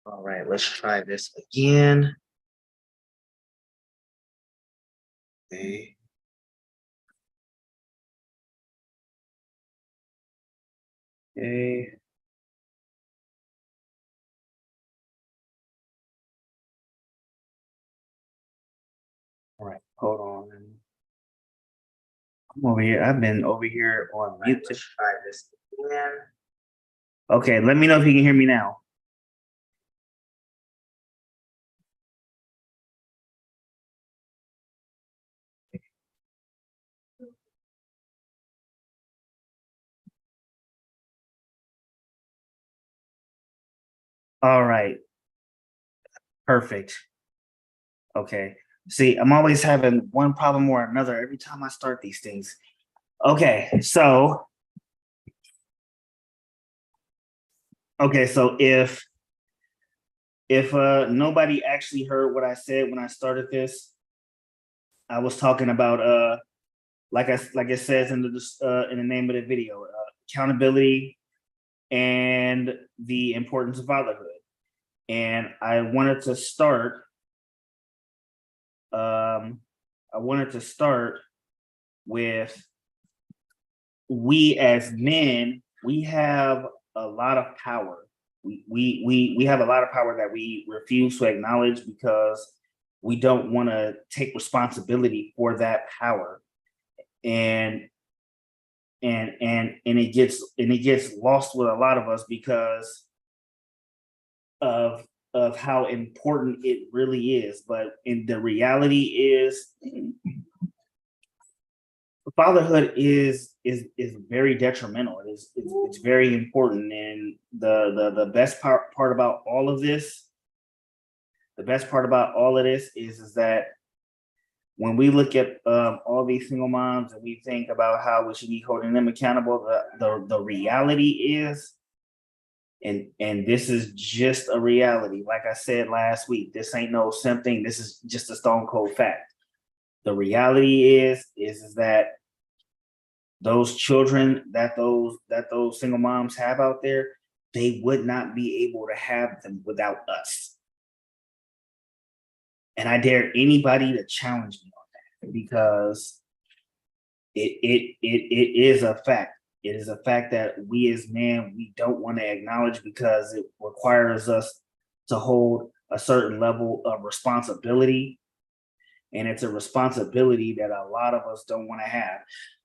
All right, let's try this again. Okay. Okay. All right, hold on. I'm over here. I've been over here on mute. Let's try this again. Okay, let me know if you can hear me now. All right, perfect. Okay. See, I'm always having one problem or another every time I start these things. Okay, so if nobody actually heard what I said when I started this, I was talking about like it says in the name of the video, accountability and the importance of fatherhood. And I wanted to start with we as men, we have a lot of power. We have a lot of power that we refuse to acknowledge because we don't want to take responsibility for that power. And it gets lost with a lot of us because of how important it really is. But in the reality is fatherhood is very detrimental. It's very important. And the best part about all of this, is that when we look at all these single moms and we think about how we should be holding them accountable, the reality is, and this is just a reality. Like I said last week, this ain't no something. This is just a stone cold fact. The reality is that those children that those single moms have out there, they would not be able to have them without us. And I dare anybody to challenge me on that because it is a fact. It is a fact that we as men, we don't want to acknowledge because it requires us to hold a certain level of responsibility. And it's a responsibility that a lot of us don't want to have.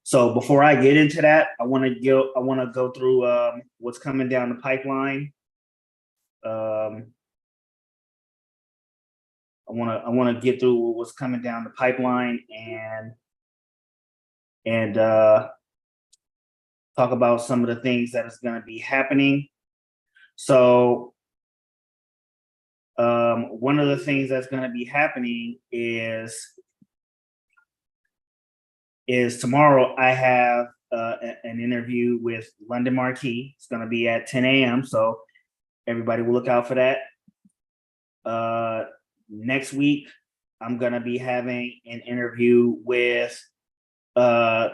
So before I get into that, I want to go through what's coming down the pipeline. I want to get through what's coming down the pipeline and talk about some of the things that is going to be happening. So one of the things that's going to be happening is tomorrow I have an interview with London Marquis. It's going to be at 10 a.m. So everybody will look out for that. Next week, I'm going to be having an interview with a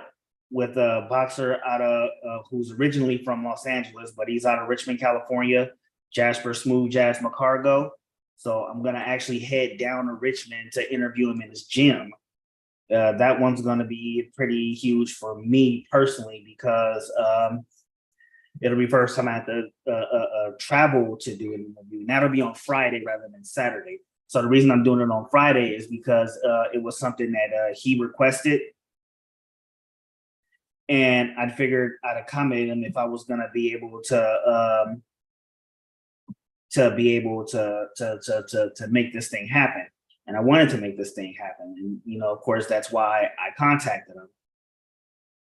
boxer out of who's originally from Los Angeles, but he's out of Richmond, California, Jasper Smooth Jazz McCargo. So I'm going to actually head down to Richmond to interview him in his gym. That one's going to be pretty huge for me personally because it'll be first time I have to travel to do an interview. And that'll be on Friday rather than Saturday. So the reason I'm doing it on Friday is because it was something that he requested. And I figured I'd accommodate him if I was going to be able to make this thing happen. And I wanted to make this thing happen. And, you know, of course, that's why I contacted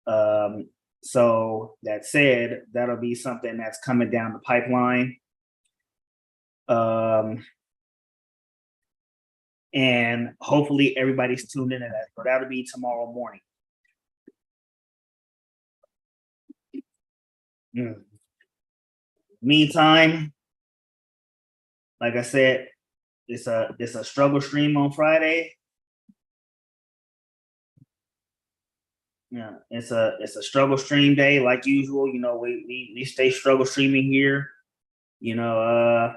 him. So that said, that'll be something that's coming down the pipeline. And hopefully everybody's tuned in to that. So that'll be tomorrow morning. Meantime, like I said, it's a struggle stream on Friday. Yeah, it's a struggle stream day like usual. You know, we stay struggle streaming here. You know,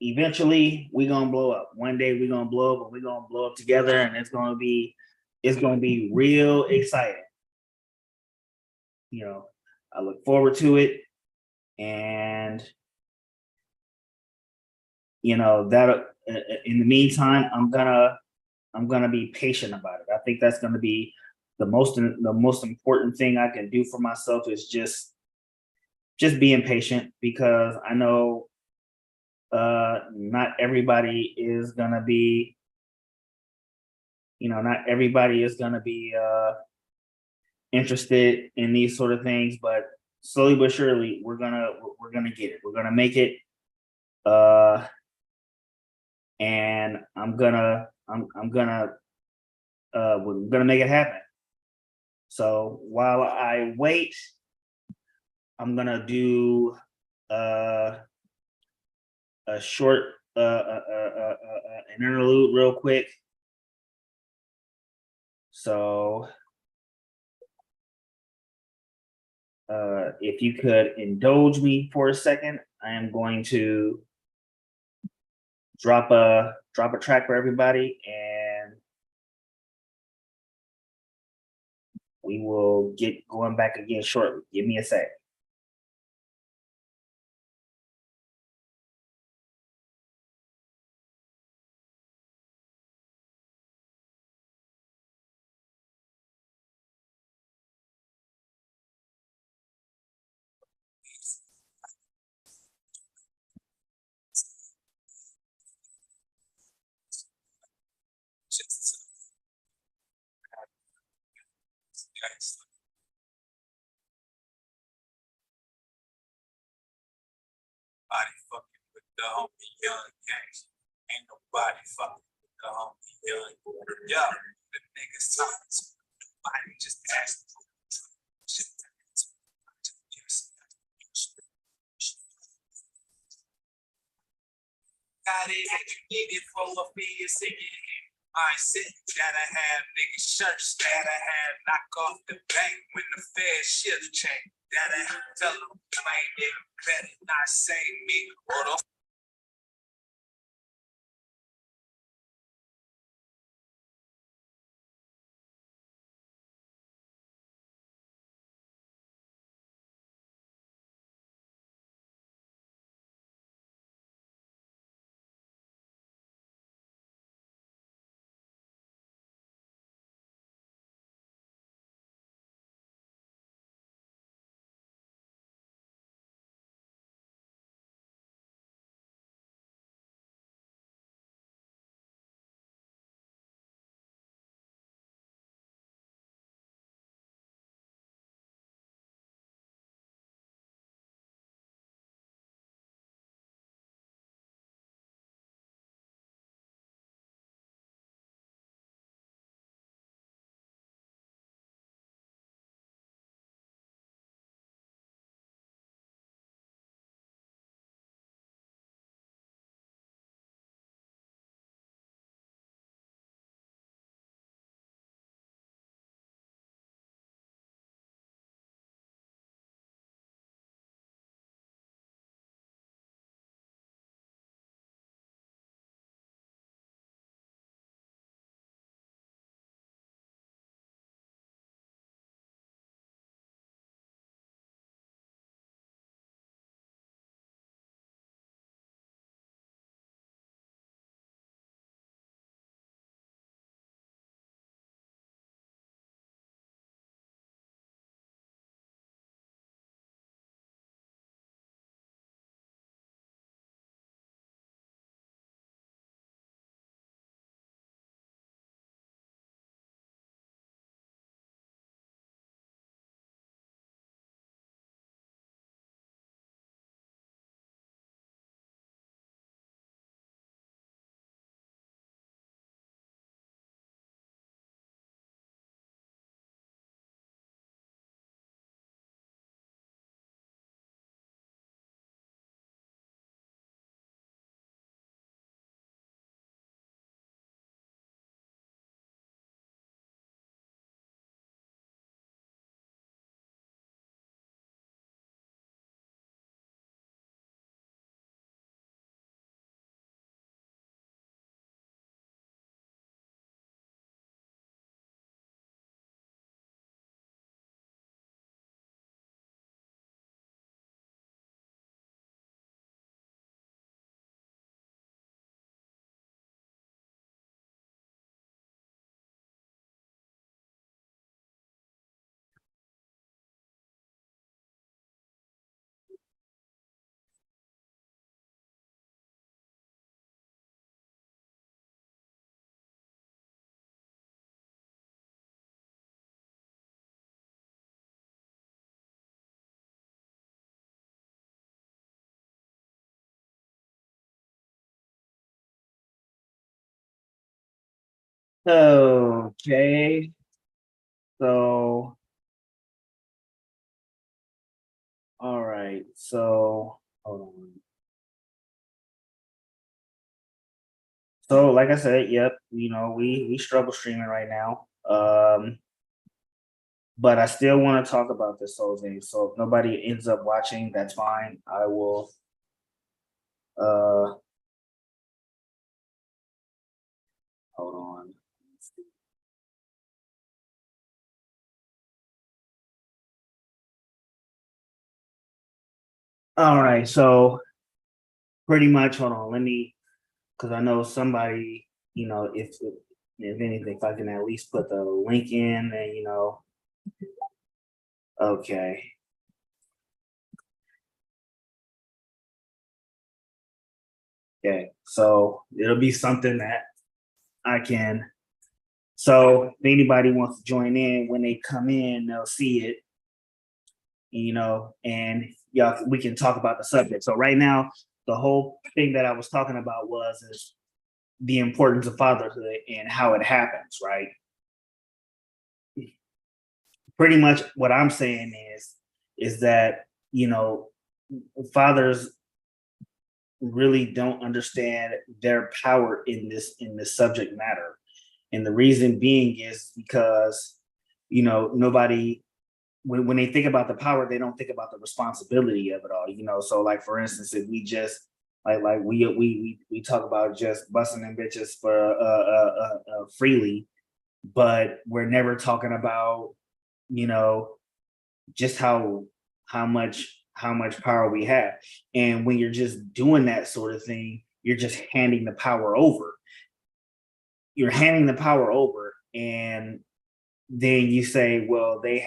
eventually we're gonna blow up. One day we're gonna blow up, and we're gonna blow up together, and it's gonna be real exciting. You know, I look forward to it, and that in the meantime, I'm gonna be patient about it. I think that's gonna be the most important thing I can do for myself is just being patient, because I know not everybody is gonna be, not everybody is gonna be interested in these sort of things, but slowly but surely we're gonna get it. We're gonna make it. Uh and we're gonna make it happen. So while I wait, I'm gonna do uh a short an interlude real quick. So if you could indulge me for a second, I am going to drop a track for everybody, and we will get going back again shortly. Give me a sec. Nobody fucking with the homie young gangs. Ain't nobody fucking with the homie young. Yo, the niggas talking. Nobody just asked. Got it, you need it for a fee, singing. I said, gotta have nigga shirts, gotta have knock off the bank when the Fed shift change. Gotta tell them, claim it, better not say me, or the Okay. So, all right. So, hold on. So, like I said, yep, we struggle streaming right now. But I still want to talk about this whole thing. So if nobody ends up watching, that's fine. I will uh hold on. All right, so pretty much hold on, let me because I know somebody, if anything, if I can at least put the link in and okay. Okay, so it'll be something that I can. So if anybody wants to join in, when they come in, they'll see it, and y'all we can talk about the subject. So right now, the whole thing that I was talking about was is the importance of fatherhood and how it happens, right? Pretty much what I'm saying is that, fathers really don't understand their power in this subject matter. And the reason being is because, nobody when they think about the power, they don't think about the responsibility of it all. So like for instance, if we just like we talk about just busting them bitches for freely, but we're never talking about you know just how much power we have. And when you're just doing that sort of thing, you're just handing the power over. You're handing the power over, and then you say, well, they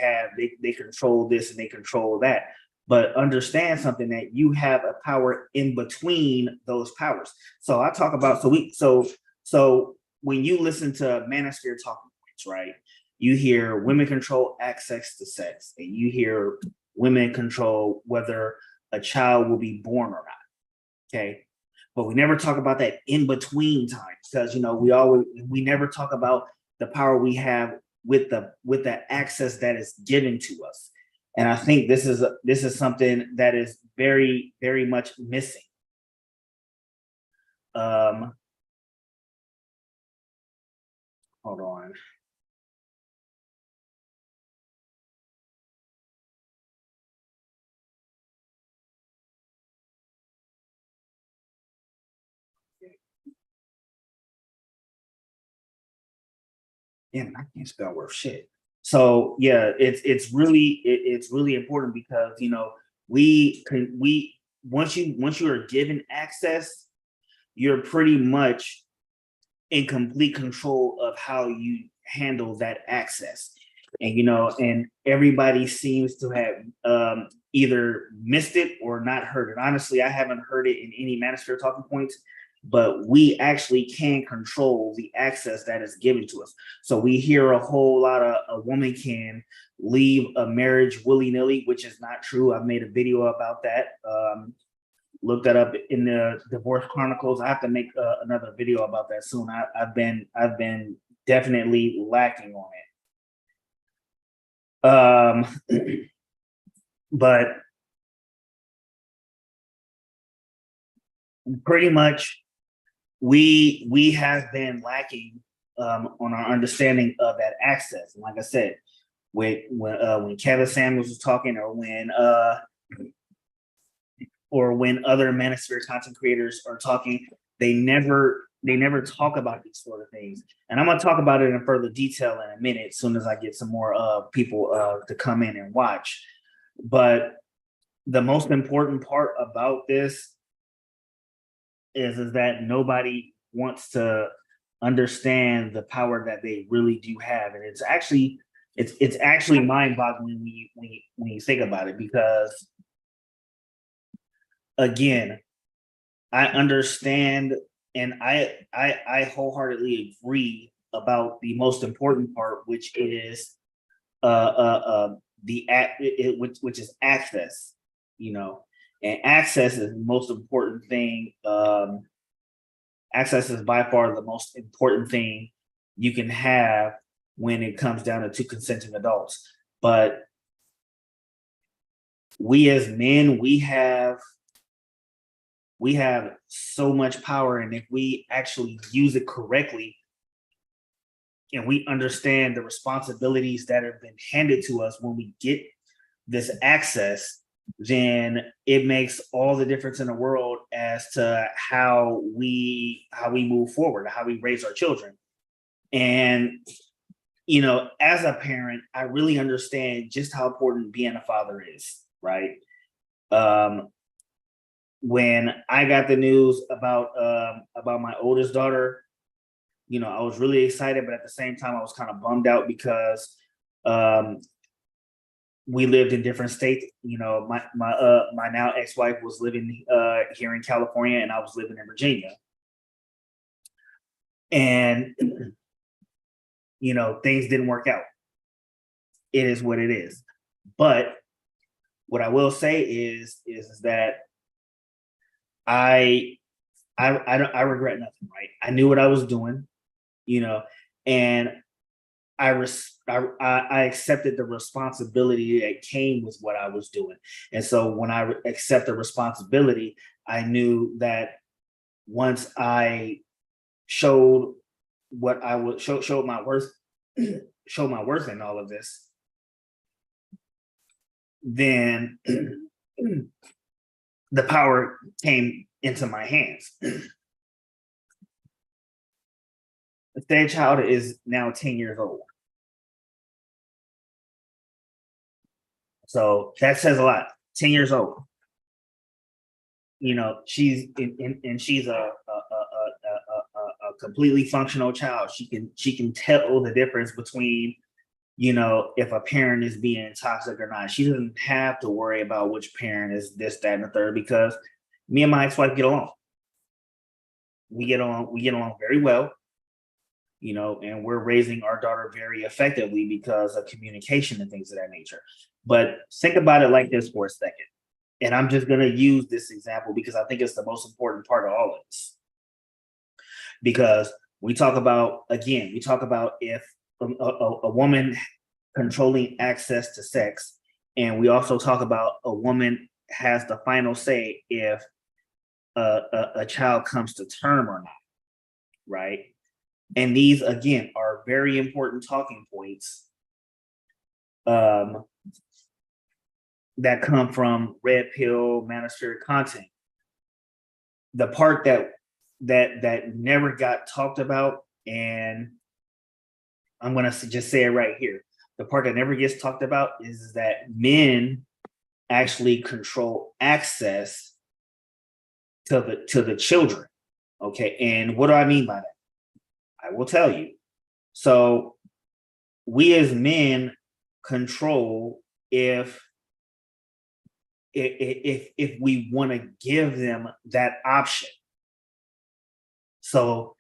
control this and they control that. But understand something that you have a power in between those powers. So I talk about so when you listen to manosphere talking points, right? You hear women control access to sex, and you hear women control whether a child will be born or not. Okay. But we never talk about that in between time because we never talk about the power we have with the access that is given to us. And I think this is something that is very, very much missing. Um, hold on. Damn, I can't spell worth shit. So yeah, it's really important because we once you are given access, you're pretty much in complete control of how you handle that access. And and everybody seems to have either missed it or not heard it. Honestly, I haven't heard it in any Manosphere talking points, but we actually can control the access that is given to us. So we hear a whole lot of a woman can leave a marriage willy-nilly, which is not true. I've made a video about that. Look that up in the Divorce Chronicles. I have to make another video about that soon. I've been definitely lacking on it. But pretty much we have been lacking on our understanding of that access. And like I said, when Kevin Samuels was talking, or when other manosphere content creators are talking, they never talk about these sort of things. And I'm gonna talk about it in further detail in a minute, as soon as I get some more people to come in and watch. But the most important part about this is that nobody wants to understand the power that they really do have, and it's actually mind-boggling when you think about it, because again, I understand, and I wholeheartedly agree about the most important part, which is which is access, you know, and access is the most important thing. Access is by far the most important thing you can have when it comes down to two consenting adults. But we as men, we have so much power, and if we actually use it correctly and we understand the responsibilities that have been handed to us when we get this access, then it makes all the difference in the world as to how we move forward, how we raise our children. And as a parent, I really understand just how important being a father is, right? When I got the news about my oldest daughter, I was really excited, but at the same time, I was kind of bummed out because we lived in different states. My now ex-wife was living here in California, and I was living in Virginia. And things didn't work out. It is what it is. But what I will say is that I regret nothing, right? I knew what I was doing, and I accepted the responsibility that came with what I was doing. And so when I accept the responsibility, I knew that once I showed what I would show my worth, show my worth in all of this, then the power came into my hands. That child is now 10 years old. So that says a lot. 10 years old. She's she's a completely functional child. She can tell the difference between if a parent is being toxic or not. She doesn't have to worry about which parent is this, that, and the third, because me and my ex-wife get along. We get along very well, and we're raising our daughter very effectively because of communication and things of that nature. But think about it like this for a second. And I'm just going to use this example because I think it's the most important part of all of this. Because we talk about if a woman controlling access to sex, and we also talk about a woman has the final say if a child comes to term or not, right? And these, again, are very important talking points that come from red pill manosphere content. The part that never got talked about, and I'm going to just say it right here. The part that never gets talked about is that men actually control access to the children. Okay. And what do I mean by that? I will tell you. So we as men control if we want to give them that option. So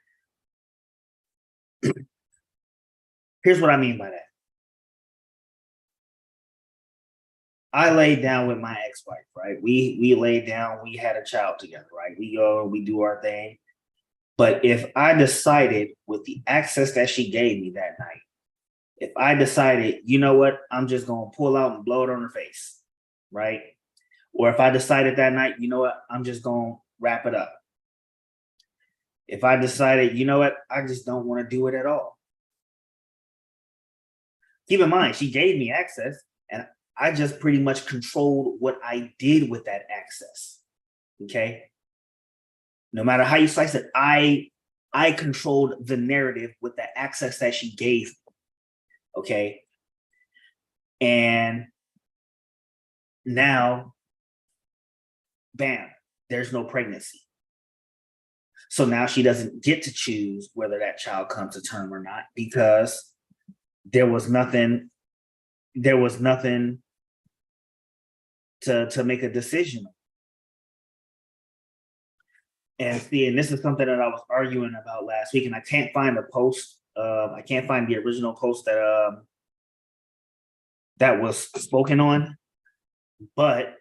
here's what I mean by that. I laid down with my ex-wife, right? We laid down, we had a child together, right? We go, we do our thing. But if I decided with the access that she gave me that night, if I decided, you know what, I'm just going to pull out and blow it on her face, right? Or if I decided that night, you know what, I'm just going to wrap it up. If I decided, you know what, I just don't want to do it at all. Keep in mind, she gave me access, and I just pretty much controlled what I did with that access. Okay. No matter how you slice it, I controlled the narrative with the access that she gave me. Okay. And now, bam, there's no pregnancy. So now she doesn't get to choose whether that child comes to term or not, because there was nothing to make a decision. And see, and this is something that I was arguing about last week, and I can't find the post. I can't find the original post that was spoken on, but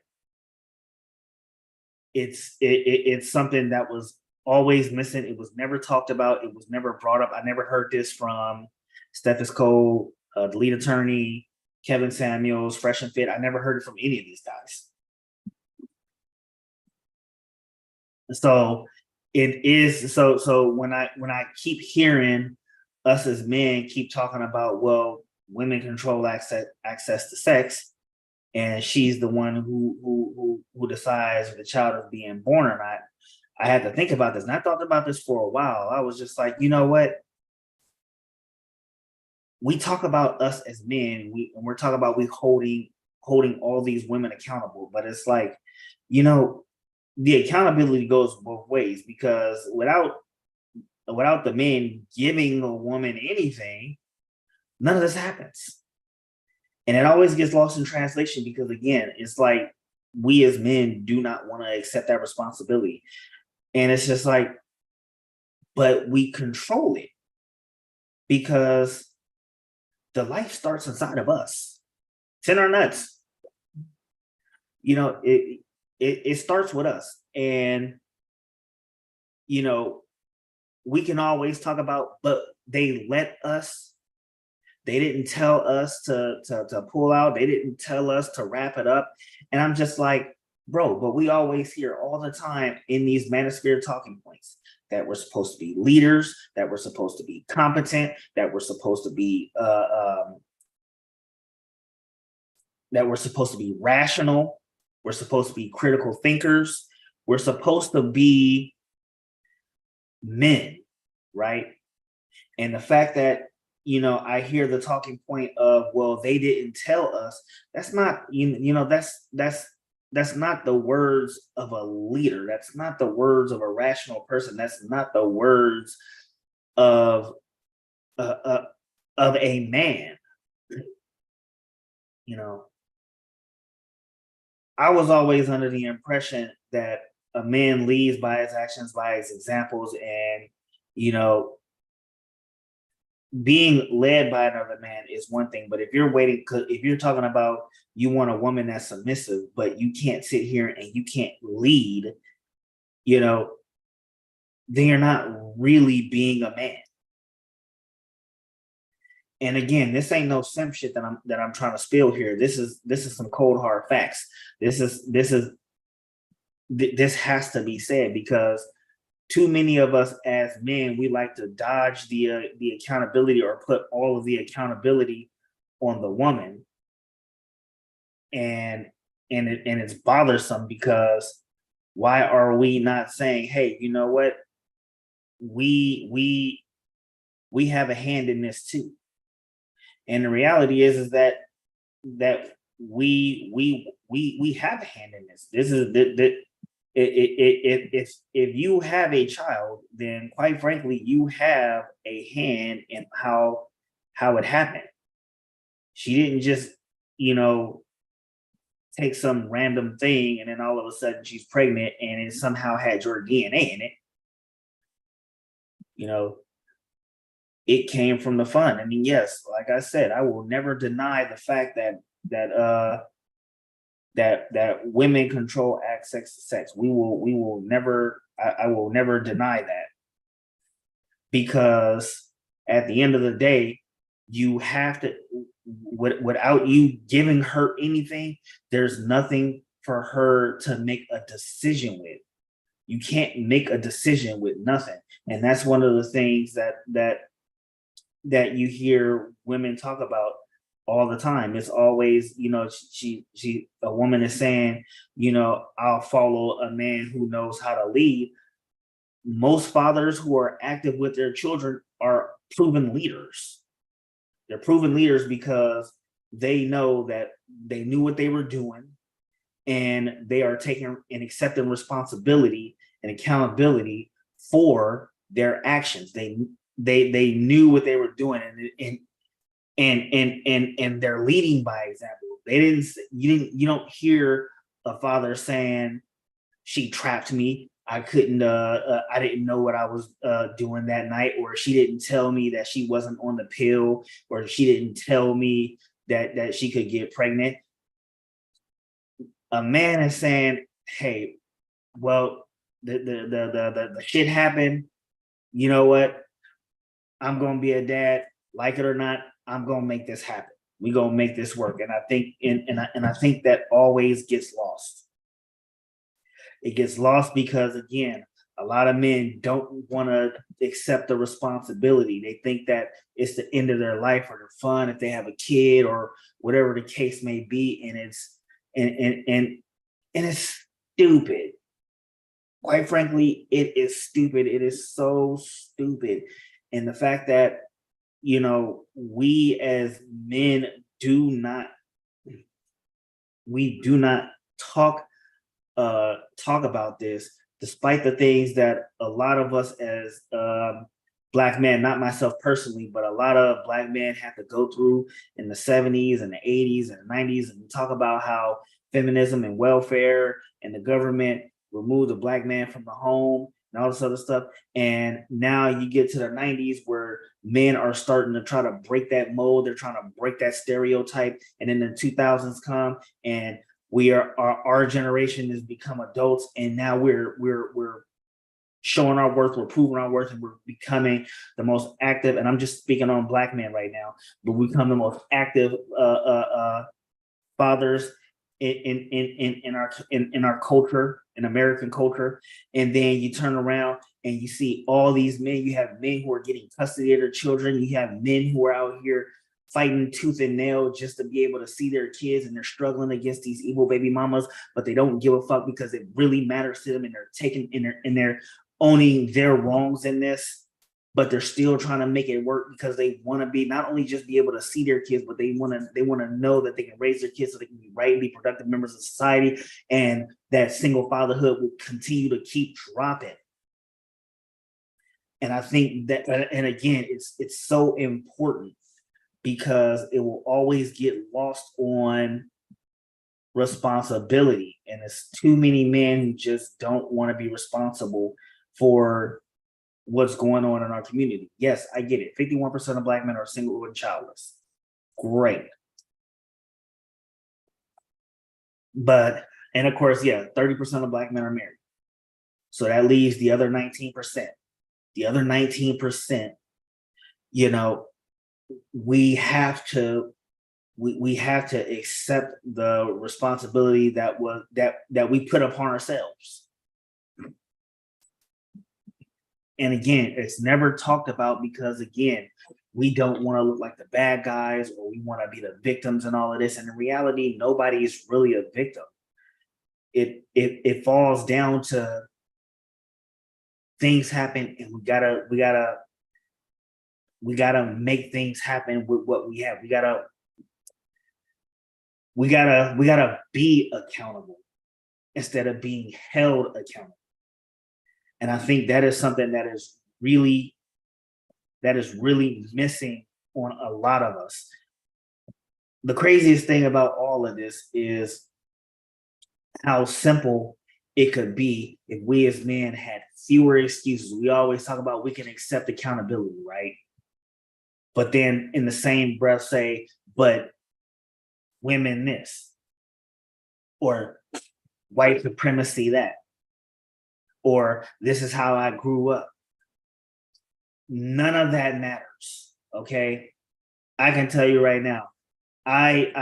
it's something that was always missing. It was never talked about. It was never brought up. I never heard this from Stethoscope, the lead attorney, Kevin Samuels, Fresh and Fit. I never heard it from any of these guys. So it is so when I keep hearing us as men keep talking about, well, women control access to sex, and she's the one who decides if the child is being born or not. I had to think about this, and I thought about this for a while. I was just like, you know what? We talk about us as men, and we're talking about we holding all these women accountable, but it's like, you know, the accountability goes both ways, because without the men giving a woman anything, none of this happens. And it always gets lost in translation, because again, it's like we as men do not want to accept that responsibility. And it's just like, but we control it because the life starts inside of us. It's in our nuts. You know, it starts with us. And you know, we can always talk about, but they let us. They didn't tell us to pull out. They didn't tell us to wrap it up. And I'm just like, bro, but we always hear all the time in these manosphere talking points that we're supposed to be leaders, that we're supposed to be competent, that we're supposed to be rational, we're supposed to be critical thinkers, we're supposed to be men, right? And the fact that, you know, I hear the talking point of, well, they didn't tell us. That's not, that's not the words of a leader. That's not the words of a rational person. That's not the words of a man. You know, I was always under the impression that a man leads by his actions, by his examples, and you know, being led by another man is one thing, but if you're waiting, if you're talking about you want a woman that's submissive, but you can't sit here and you can't lead, you know, then you're not really being a man. And again, this ain't no simp shit that I'm trying to spill here. This is some cold hard facts. This has to be said, because too many of us as men, we like to dodge the accountability, or put all of the accountability on the woman, and it's bothersome, because why are we not saying, hey, you know what, we have a hand in this too? And the reality is that we have a hand in this. This is that if you have a child, then quite frankly, you have a hand in how it happened. She didn't just, you know, take some random thing and then all of a sudden she's pregnant and it somehow had your DNA in it. You know, it came from the fun. I mean, yes, like I said, I will never deny the fact that women control access to sex. We will never. I will never deny that, because at the end of the day, you have to. Without you giving her anything, there's nothing for her to make a decision with. You can't make a decision with nothing, and that's one of the things that you hear women talk about all the time. It's always, you know, a woman is saying, you know, I'll follow a man who knows how to lead. Most fathers who are active with their children are proven leaders. They're proven leaders because they know that they knew what they were doing, and they are taking and accepting responsibility and accountability for their actions. They knew what they were doing, and they're leading by example. You don't hear a father saying, she trapped me, I couldn't I didn't know what I was doing that night, or she didn't tell me that she wasn't on the pill, or she didn't tell me that she could get pregnant. A man is saying, hey, well, the shit happened. You know what? I'm gonna be a dad, like it or not. I'm gonna make this happen. We gonna make this work. And I think, and I think that always gets lost. It gets lost because again, a lot of men don't want to accept the responsibility. They think that it's the end of their life or their fun if they have a kid or whatever the case may be, and it's stupid. Quite frankly, it is stupid. It is so stupid. And the fact that, we as men do not, we do not talk talk about this, despite the things that a lot of us as black men, not myself personally, but a lot of black men have to go through in the 70s and the 80s and the 90s, and talk about how feminism and welfare and the government removed the black man from the home and all this other stuff. And now you get to the 90s where men are starting to try to break that mold. They're trying to break that stereotype. And then the 2000s come, and our generation has become adults, and now we're showing our worth, we're proving our worth, and we're becoming the most active. And I'm just speaking on black men right now, but we become the most active fathers in our culture, in American culture. And then you turn around and you see all these men. You have men who are getting custody of their children. You have men who are out here fighting tooth and nail just to be able to see their kids, and they're struggling against these evil baby mamas, but they don't give a fuck because it really matters to them, and they're taking and they're owning their wrongs in this, but they're still trying to make it work because they want to be not only just be able to see their kids, but they want to know that they can raise their kids so they can be right and be productive members of society, and that single fatherhood will continue to keep dropping. And I think that, and again, it's so important because it will always get lost on responsibility. And it's too many men who just don't want to be responsible for what's going on in our community. Yes, I get it. 51% of black men are single and childless. Great. But, and of course, 30% of black men are married. So that leaves the other 19%. The other 19%, we have to accept the responsibility that we put upon ourselves. And again, it's never talked about because again, we don't want to look like the bad guys, or we want to be the victims and all of this. And in reality, nobody is really a victim. It falls down to things happen, and we gotta make things happen with what we have. We gotta be accountable instead of being held accountable. And I think that is something that is really missing on a lot of us. The craziest thing about all of this is how simple it could be if we as men had fewer excuses. We always talk about we can accept accountability, right? But then in the same breath say, but women this, or white supremacy that, or this is how I grew up. None of that matters, okay? I can tell you right now, I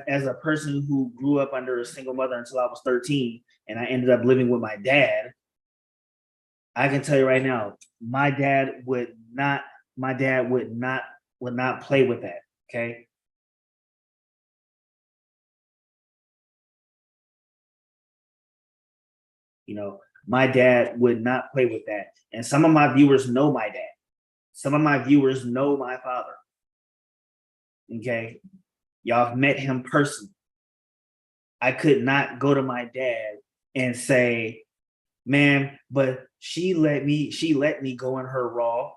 as a person who grew up under a single mother until I was 13, and I ended up living with my dad, I can tell you right now, my dad would not play with that, okay? My dad would not play with that. And some of my viewers know my dad. Some of my viewers know my father. Okay? Y'all have met him personally. I could not go to my dad and say, man, but she let me go in her raw.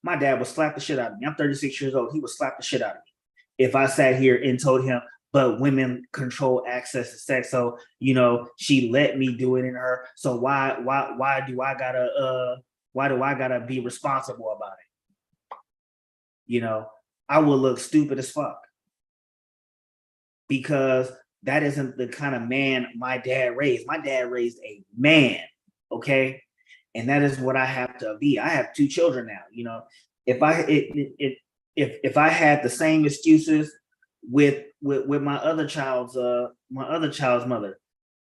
My dad would slap the shit out of me. I'm 36 years old. He would slap the shit out of me if I sat here and told him, but women control access to sex. So, she let me do it in her. So why do I gotta be responsible about it? I would look stupid as fuck because that isn't the kind of man my dad raised. My dad raised a man. okay? And that is what I have to be. I have 2 children now. You know, if I had the same excuses with my other child's mother,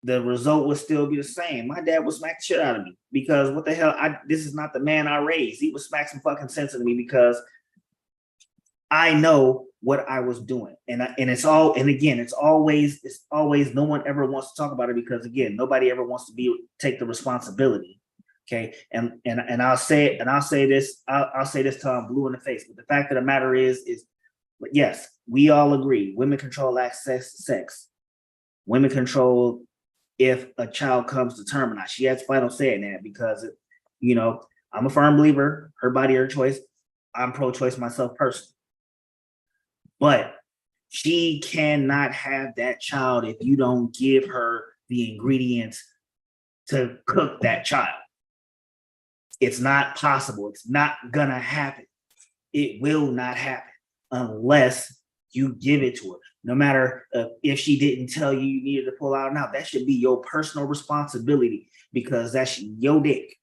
the result would still be the same. My dad would smack the shit out of me because what the hell? This is not the man I raised. He would smack some fucking sense into me because I know what I was doing, and it's all, and again, it's always no one ever wants to talk about it because again, nobody ever wants to take the responsibility. Okay, and I'll say it, and I'll say this till I'm blue in the face. But the fact of the matter is, but yes, we all agree, women control access to sex. Women control if a child comes to term or not. She has final say in that because, you know, I'm a firm believer, her body, her choice. I'm pro-choice myself personally. But she cannot have that child if you don't give her the ingredients to cook that child. It's not possible. It's not gonna happen. It will not happen unless you give it to her. No matter if she didn't tell you you needed to pull out now, that should be your personal responsibility because that's your dick.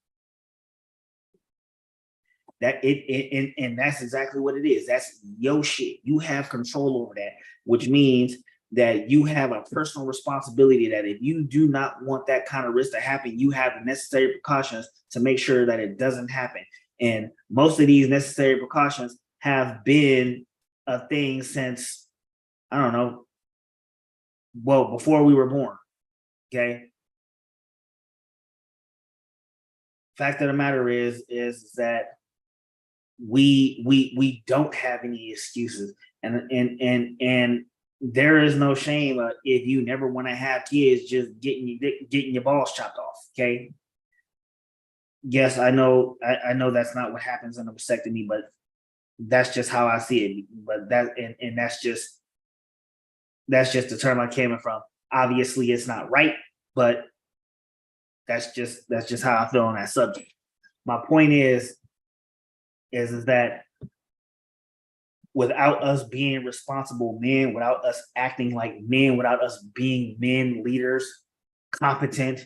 And that's exactly what it is. That's your shit. You have control over that, which means that you have a personal responsibility that if you do not want that kind of risk to happen, you have the necessary precautions to make sure that it doesn't happen. And most of these necessary precautions have been a thing since, I don't know, well, before we were born. Okay. Fact of the matter is that we don't have any excuses, and there is no shame if you never want to have kids just getting your balls chopped off. Okay. Yes, I know that's not what happens in a vasectomy, but that's just how I see it. But and that's just the term I came from. Obviously, it's not right, but that's just how I feel on that subject. My point is that without us being responsible men, without us acting like men, without us being men leaders, competent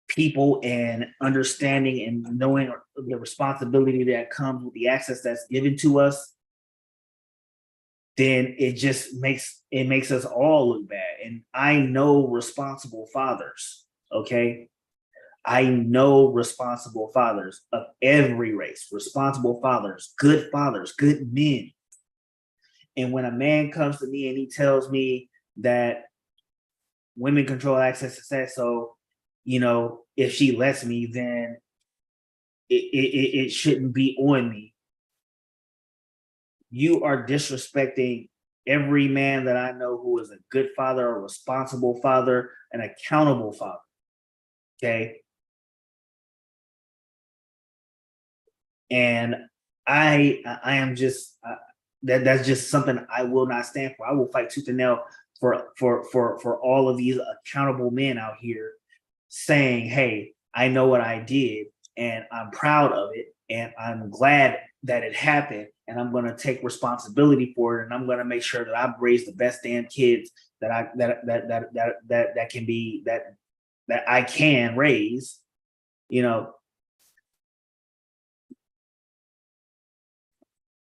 people, and understanding and knowing the responsibility that comes with the access that's given to us, then it makes us all look bad. And I know responsible fathers, okay? I know responsible fathers of every race, responsible fathers, good men. And when a man comes to me and he tells me that women control access to sex, so, you know, if she lets me, then it shouldn't be on me. You are disrespecting every man that I know who is a good father, a responsible father, an accountable father. Okay. And I am just that's just something I will not stand for. I will fight tooth and nail for all of these accountable men out here saying, "Hey, I know what I did, and I'm proud of it, and I'm glad that it happened, and I'm going to take responsibility for it, and I'm going to make sure that I've raised the best damn kids that that can be that I can raise." You know,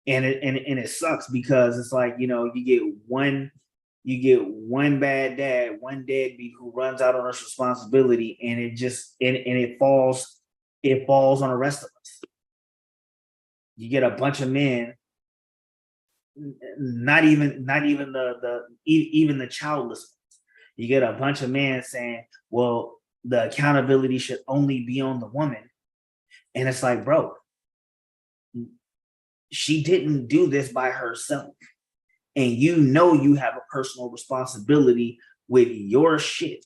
and it sucks because it's like, you know, you get one bad dad, one deadbeat who runs out on his responsibility, and it falls on the rest of us. You get a bunch of men, not even even the childless ones. You get a bunch of men saying, well, the accountability should only be on the woman. And it's like, bro, she didn't do this by herself. And you know you have a personal responsibility with your shit.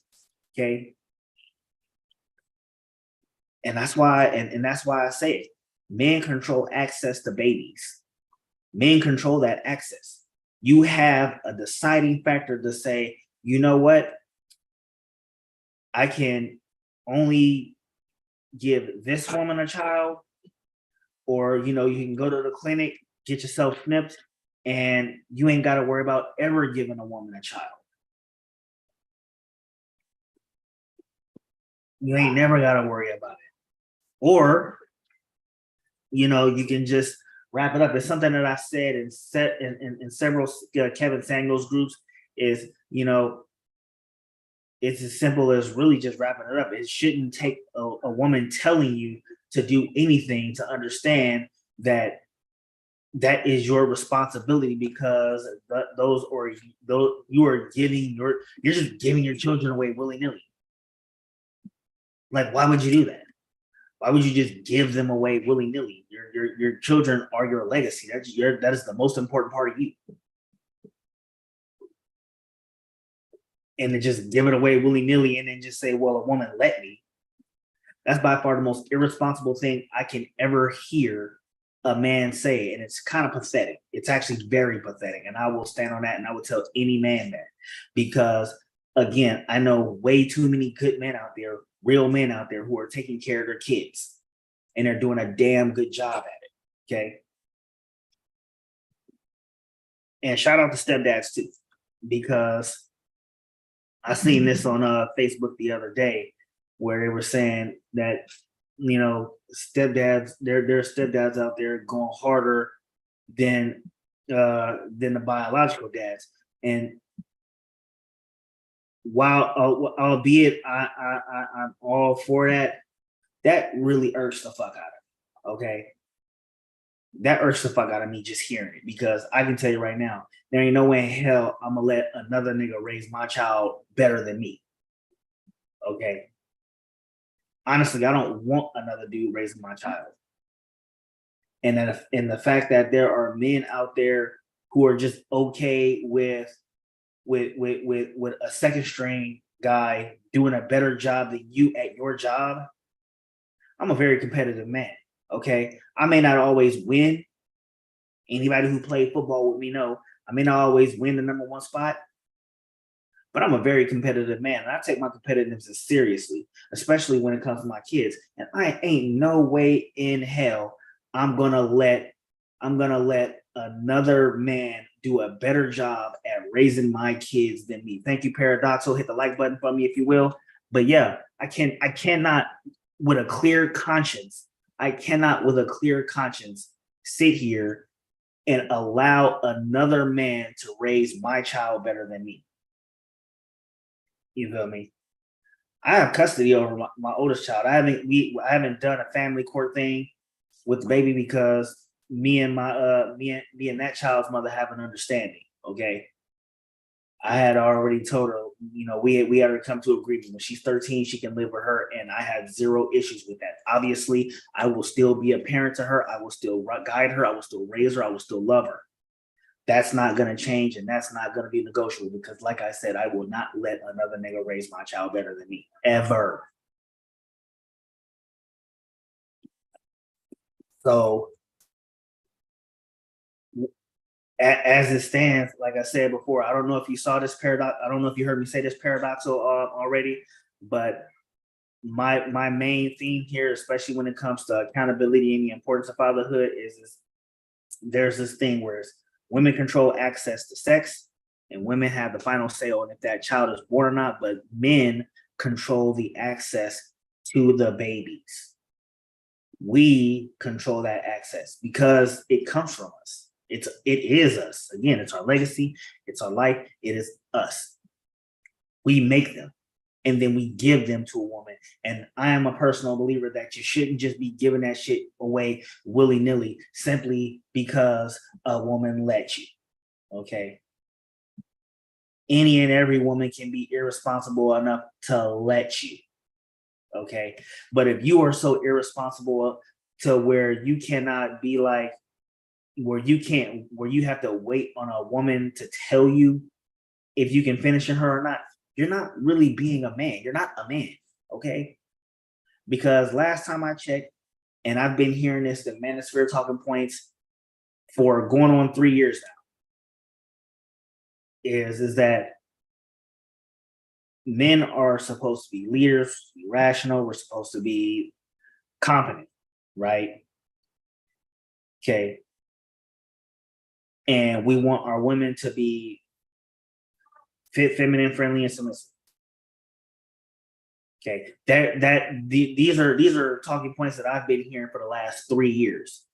Okay. And that's why, and that's why I say it. Men control access to babies. Men control that access. You have a deciding factor to say, you know what? I can only give this woman a child, or, you know, you can go to the clinic, get yourself snipped, and you ain't got to worry about ever giving a woman a child. You ain't never got to worry about it. Or, you can just wrap it up. It's something that I said in several Kevin Samuels groups is, it's as simple as really just wrapping it up. It shouldn't take a woman telling you to do anything to understand that that is your responsibility, because those you are you're just giving your children away willy-nilly. Like, why would you do that? Why would you just give them away willy-nilly? Your children are your legacy. That is the most important part of you. And to just give it away willy-nilly and then just say, well, a woman let me. That's by far the most irresponsible thing I can ever hear a man say. And it's kind of pathetic. It's actually very pathetic. And I will stand on that, and I will tell any man that. Because, again, I know way too many good men out there, real men out there, who are taking care of their kids. And they're doing a damn good job at it. Okay. And shout out to stepdads too, because I seen this on Facebook the other day, where they were saying that, stepdads, there are stepdads out there going harder than the biological dads. And while albeit I'm all for that, that really irks the fuck out of me. Okay. That irks the fuck out of me just hearing it, because I can tell you right now, there ain't no way in hell I'm gonna let another nigga raise my child better than me. Okay. Honestly, I don't want another dude raising my child. And the fact that there are men out there who are just okay with a second string guy doing a better job than you at your job. I'm a very competitive man. Okay. I may not always win. Anybody who played football with me know I may not always win the number one spot, but I'm a very competitive man. And I take my competitiveness seriously, especially when it comes to my kids. And I ain't no way in hell I'm gonna let another man do a better job at raising my kids than me. Thank you, Paradoxal. Hit the like button for me if you will. But yeah, I cannot with a clear conscience. I cannot with a clear conscience sit here and allow another man to raise my child better than me. You feel me? I have custody over my oldest child. I haven't done a family court thing with the baby, because me and that child's mother have an understanding. Okay. I had already told her, we had to come to agreement. When she's 13, she can live with her, and I had zero issues with that. Obviously, I will still be a parent to her. I will still guide her. I will still raise her. I will still love her. That's not going to change, and that's not going to be negotiable, because, like I said, I will not let another nigga raise my child better than me, ever. So, as it stands, like I said before, I don't know if you saw this paradox. I don't know if you heard me say this paradoxal already, but my main theme here, especially when it comes to accountability and the importance of fatherhood, is there's this thing where women control access to sex, and women have the final say on if that child is born or not, but men control the access to the babies. We control that access because it comes from us. It is us. Again, it's our legacy, it's our life, it is us. We make them, and then we give them to a woman. And I am a personal believer that you shouldn't just be giving that shit away willy-nilly simply because a woman let you. Okay. Any and every woman can be irresponsible enough to let you. Okay. But if you are so irresponsible to where you cannot be like, where you have to wait on a woman to tell you if you can finish in her or not, you're not really being a man. You're not a man. Okay. Because last time I checked, and I've been hearing this, the manosphere talking points for going on 3 years now, is that men are supposed to be leaders, be rational, we're supposed to be competent, right? Okay. And we want our women to be fit, feminine, friendly, and submissive. Okay, these are talking points that I've been hearing for the last 3 years,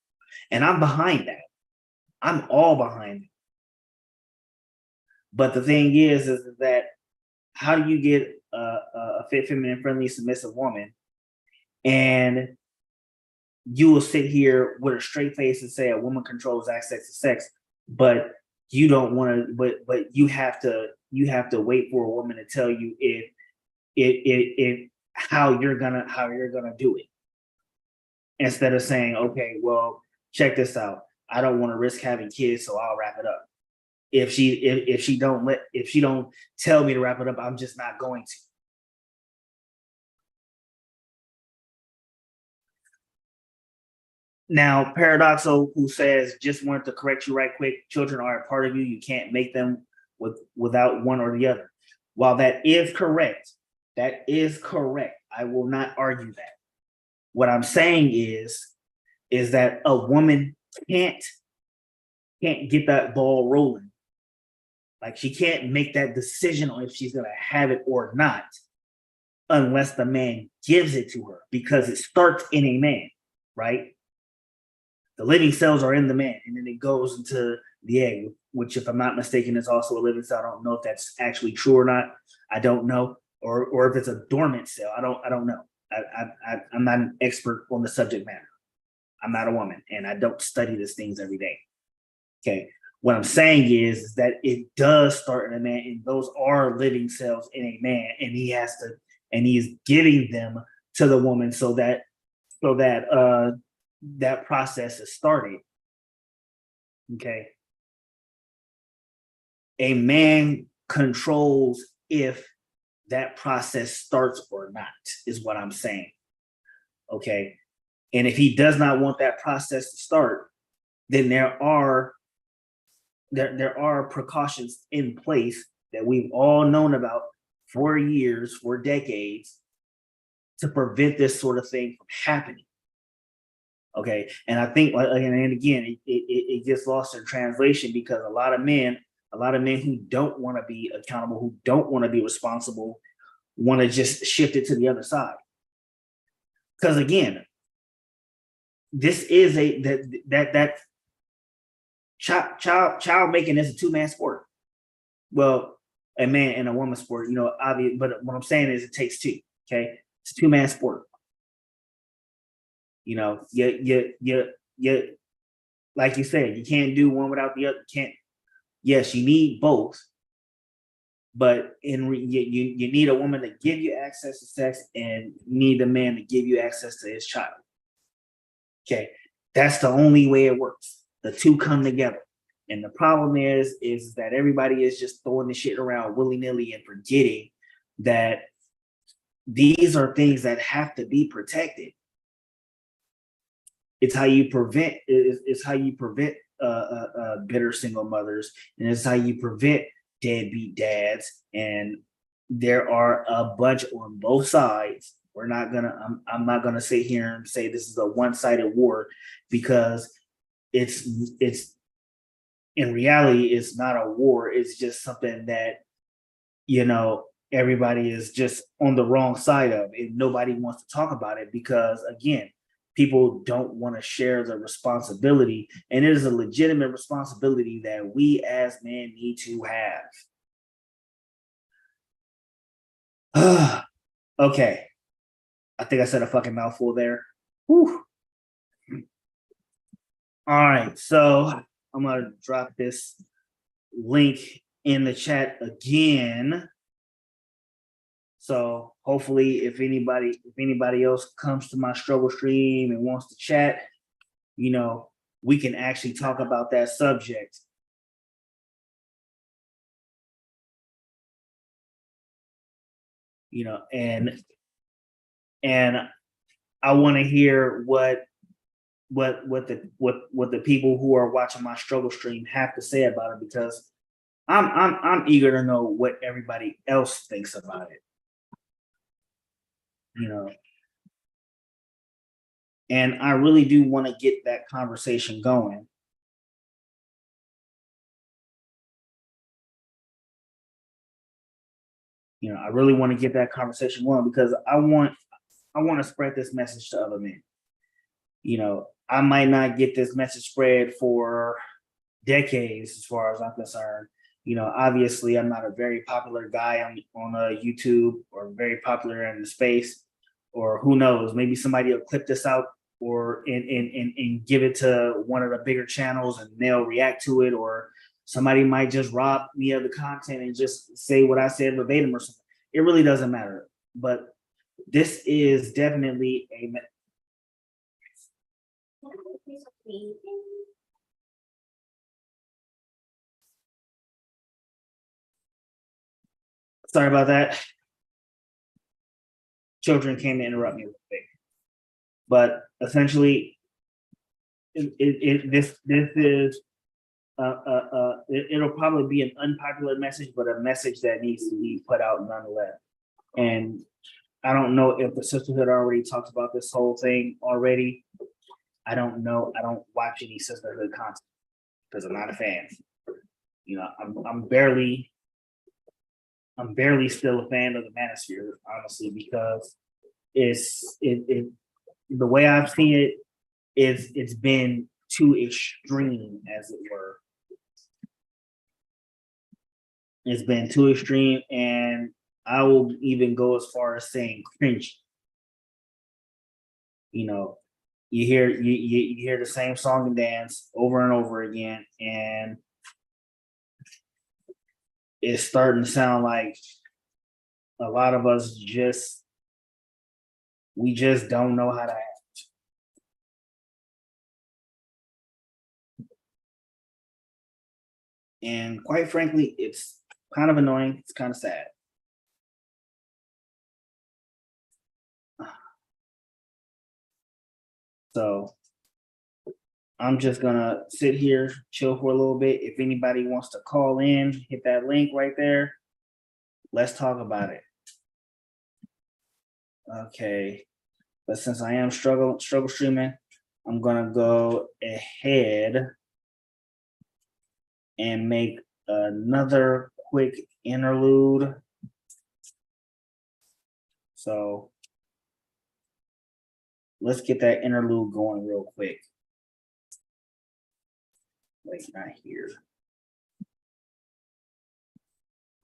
and I'm behind that. I'm all behind it. But the thing is that how do you get a fit, feminine, friendly, submissive woman, and you will sit here with a straight face and say a woman controls access to sex, but you don't want to, but you have to wait for a woman to tell you if how you're gonna do it, instead of saying, okay, well, check this out. I don't want to risk having kids, so I'll wrap it up. If she don't tell me to wrap it up, I'm just not going to. Now, Paradoxo, who says, just wanted to correct you right quick, children are a part of you. You can't make them without one or the other. While that is correct, I will not argue that. What I'm saying is that a woman can't get that ball rolling. Like, she can't make that decision on if she's gonna have it or not unless the man gives it to her, because it starts in a man, right? The living cells are in the man, and then it goes into the egg, which, if I'm not mistaken, is also a living cell. I don't know if that's actually true or not. I don't know, or if it's a dormant cell. I don't know. I'm not an expert on the subject matter. I'm not a woman, and I don't study these things every day. Okay. What I'm saying is that it does start in a man, and those are living cells in a man, and he's giving them to the woman so that that process is started. Okay. A man controls if that process starts or not, is what I'm saying. Okay. And if he does not want that process to start, then there are precautions in place that we've all known about for years, for decades, to prevent this sort of thing from happening. Okay, and I think, and again, it gets lost in translation, because a lot of men who don't want to be accountable, who don't want to be responsible, want to just shift it to the other side. Because again, this is that child making is a two-man sport. Well, a man and a woman sport, obvious. But what I'm saying is, it takes two. Okay, it's a two-man sport. You like you said, you can't do one without the other. Can't. Yes, you need both, but you need a woman to give you access to sex, and you need a man to give you access to his child. Okay, that's the only way it works. The two come together. And the problem is that everybody is just throwing the shit around willy-nilly and forgetting that these are things that have to be protected. It's how you prevent. It's how you prevent bitter single mothers, and it's how you prevent deadbeat dads. And there are a bunch on both sides. We're not gonna. I'm not gonna sit here and say this is a one-sided war, because it's in reality, it's not a war. It's just something that everybody is just on the wrong side of, and nobody wants to talk about it, because again, people don't want to share the responsibility, and it is a legitimate responsibility that we as men need to have. Okay, I think I said a fucking mouthful there. Whew. All right, so I'm gonna drop this link in the chat again. So hopefully, if anybody else comes to my struggle stream and wants to chat, we can actually talk about that subject. And I want to hear what the people who are watching my struggle stream have to say about it, because I'm eager to know what everybody else thinks about it. And I really do want to get that conversation going. I really want to get that conversation going because I want to spread this message to other men. I might not get this message spread for decades as far as I'm concerned. Obviously I'm not a very popular guy on YouTube or very popular in the space, or who knows, maybe somebody will clip this out or and give it to one of the bigger channels and they'll react to it, or somebody might just rob me of the content and just say what I said verbatim or something. It really doesn't matter. But this is definitely a sorry about that. Children came to interrupt me real quick. But essentially, this is it'll probably be an unpopular message, but a message that needs to be put out nonetheless. And I don't know if the sisterhood already talked about this whole thing already. I don't know. I don't watch any sisterhood content because I'm not a fan. I'm barely still a fan of the manosphere, honestly, because the way I've seen it is it's been too extreme, as it were. It's been too extreme, and I will even go as far as saying cringe. You hear the same song and dance over and over again, and it's starting to sound like a lot of us we just don't know how to act. And quite frankly, it's kind of annoying. It's kind of sad. So I'm just gonna sit here, chill for a little bit. If anybody wants to call in, hit that link right there. Let's talk about it. Okay. But since I am struggle streaming, I'm gonna go ahead and make another quick interlude. So let's get that interlude going real quick. Wait, not here.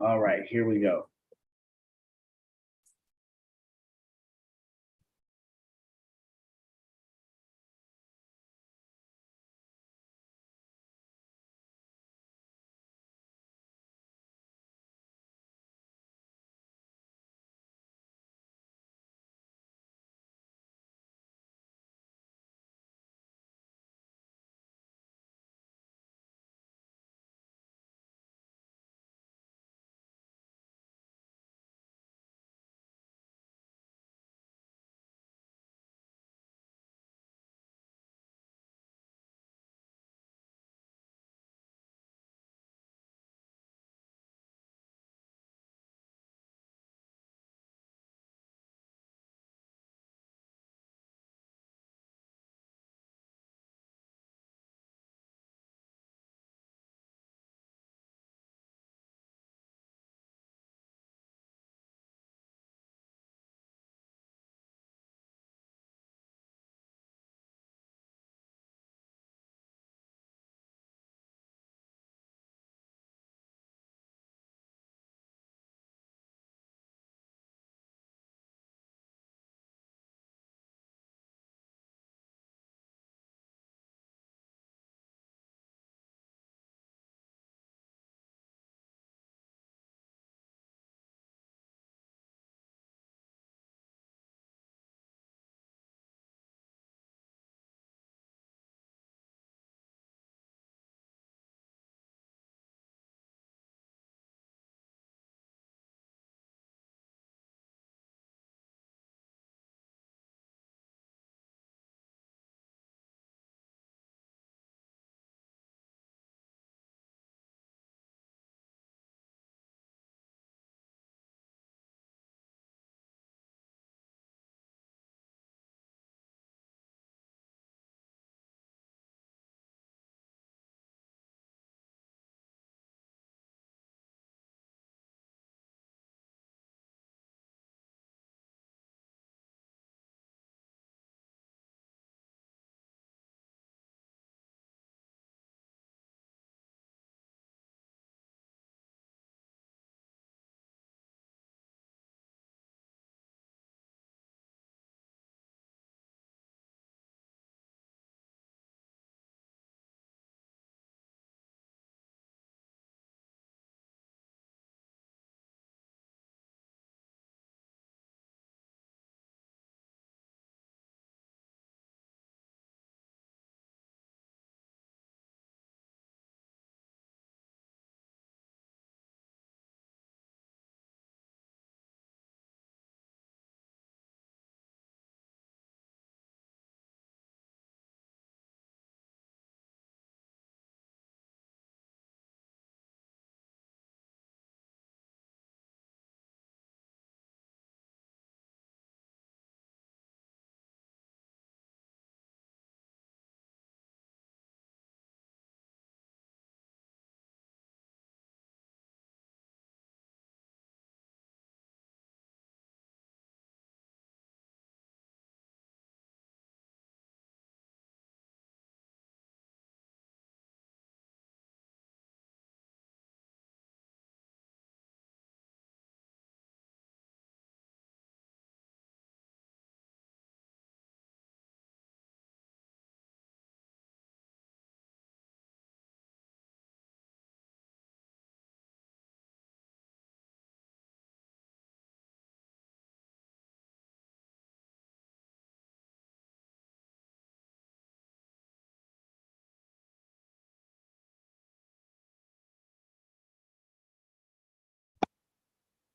All right, here we go.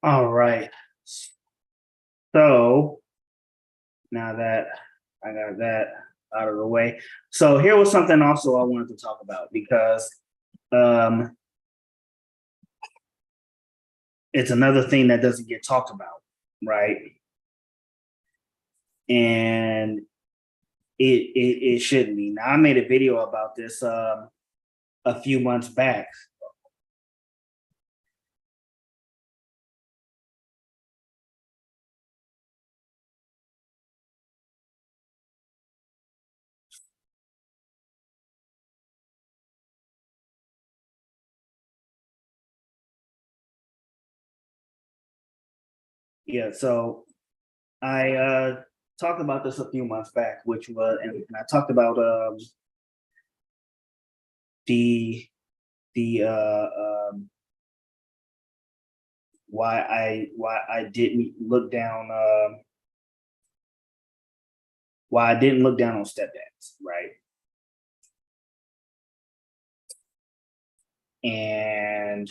All right. So now that I got that out of the way, so here was something also I wanted to talk about because um, it's another thing that doesn't get talked about, right? And it shouldn't be. Now I made a video about this a few months back. Yeah, so I talked about this a few months back, which was, and I talked about the the why I didn't look down why I didn't look down on stepdads, right? And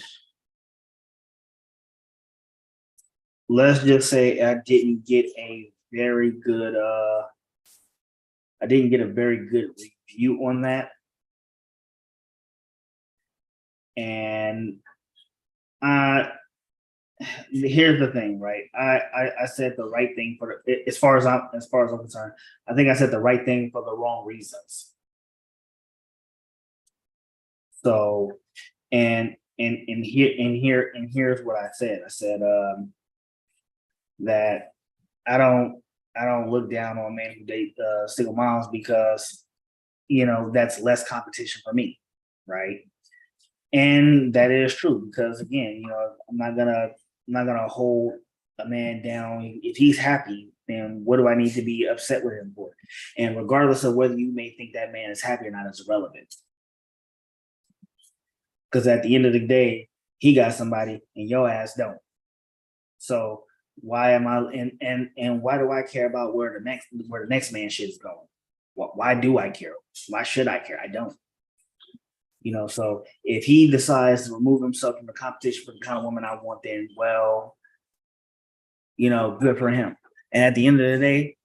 let's just say I didn't get a very good I didn't get a very good review on that. And uh here's the thing, right? I said the right thing for as far as I'm concerned. I think I said the right thing for the wrong reasons. So and here's what I said. I said that I don't I don't look down on men who date single moms because that's less competition for me, right? And that is true because again, I'm not gonna hold a man down if he's happy. Then what do I need to be upset with him for? And regardless of whether you may think that man is happy or not, is irrelevant. Because at the end of the day, he got somebody and your ass don't. So why am I and why do I care about where the next man shit is going? Why do I care? Why should I care? I don't. So if he decides to remove himself from the competition for the kind of woman I want, then well, good for him. And at the end of the day,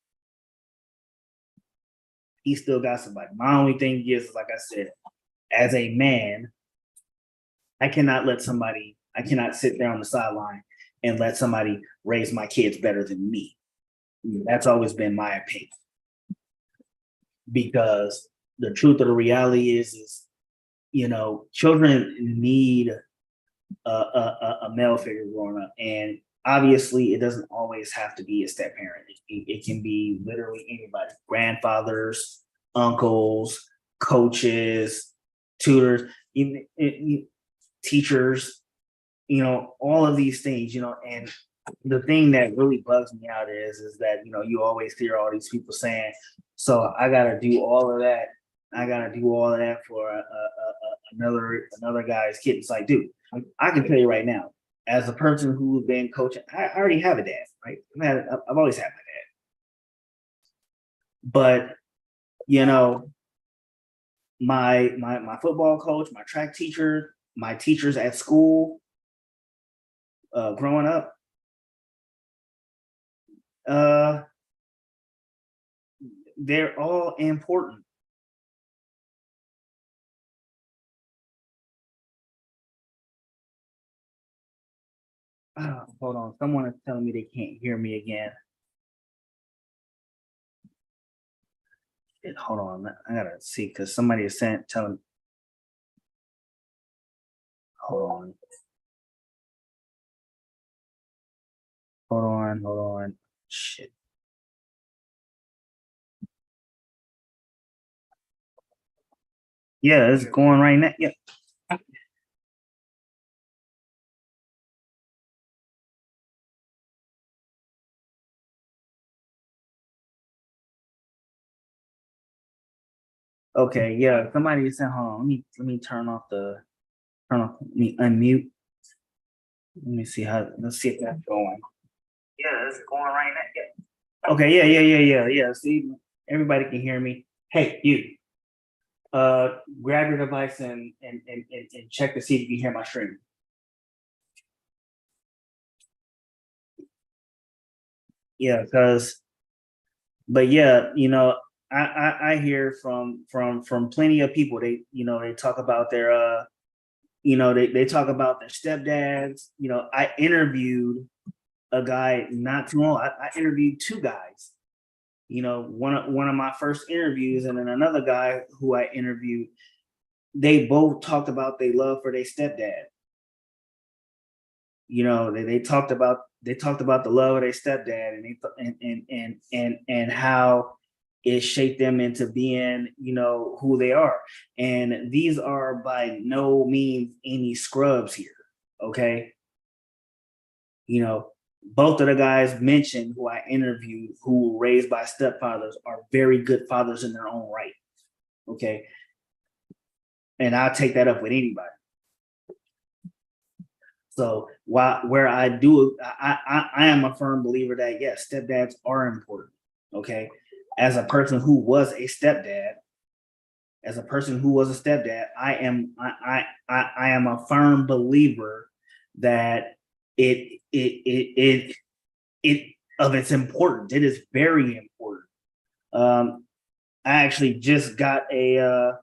he still got somebody. My only thing is, like I said, as a man, I cannot sit there on the sideline and let somebody raise my kids better than me. That's always been my opinion. Because the truth of the reality children need a male figure growing up. And obviously, it doesn't always have to be a step parent. It can be literally anybody: grandfathers, uncles, coaches, tutors, even teachers. All of these things. And the thing that really bugs me out is that you always hear all these people saying, "So I gotta do all of that. I gotta do all of that for another guy's kid." It's like, dude, I can tell you right now, as a person who's been coaching, I already have a dad, right? I've always had my dad, but you know, my football coach, my track teacher, my teachers at school, growing up, uh, they're all important. Hold on, someone is telling me they can't hear me again. Hold on, I gotta see because somebody is telling. Hold on, hold on. Shit. Yeah, it's going right now. Yeah. Okay. Yeah. Somebody said, "Hold on. Let me Let me unmute. Let me see how. Let's see if that's going. Yeah, it's going right now. Yeah. Okay. Yeah. Yeah. Yeah. Yeah. Yeah. See, everybody can hear me. Hey, you. Grab your device and check to see if you can hear my stream. Yeah, but yeah, I hear from plenty of people. They talk about their they talk about their stepdads. I interviewed a guy not too long. I interviewed two guys. One of my first interviews, and then another guy who I interviewed. They both talked about their love for their stepdad. They talked about the love of their stepdad, and how it shaped them into being who they are. And these are by no means any scrubs here. Okay. Both of the guys mentioned who I interviewed who were raised by stepfathers are very good fathers in their own right. Okay. And I'll take that up with anybody. So where I am a firm believer that yes, stepdads are important. Okay. As a person who was a stepdad, I am a firm believer that it of its importance. It is very important. I actually just got a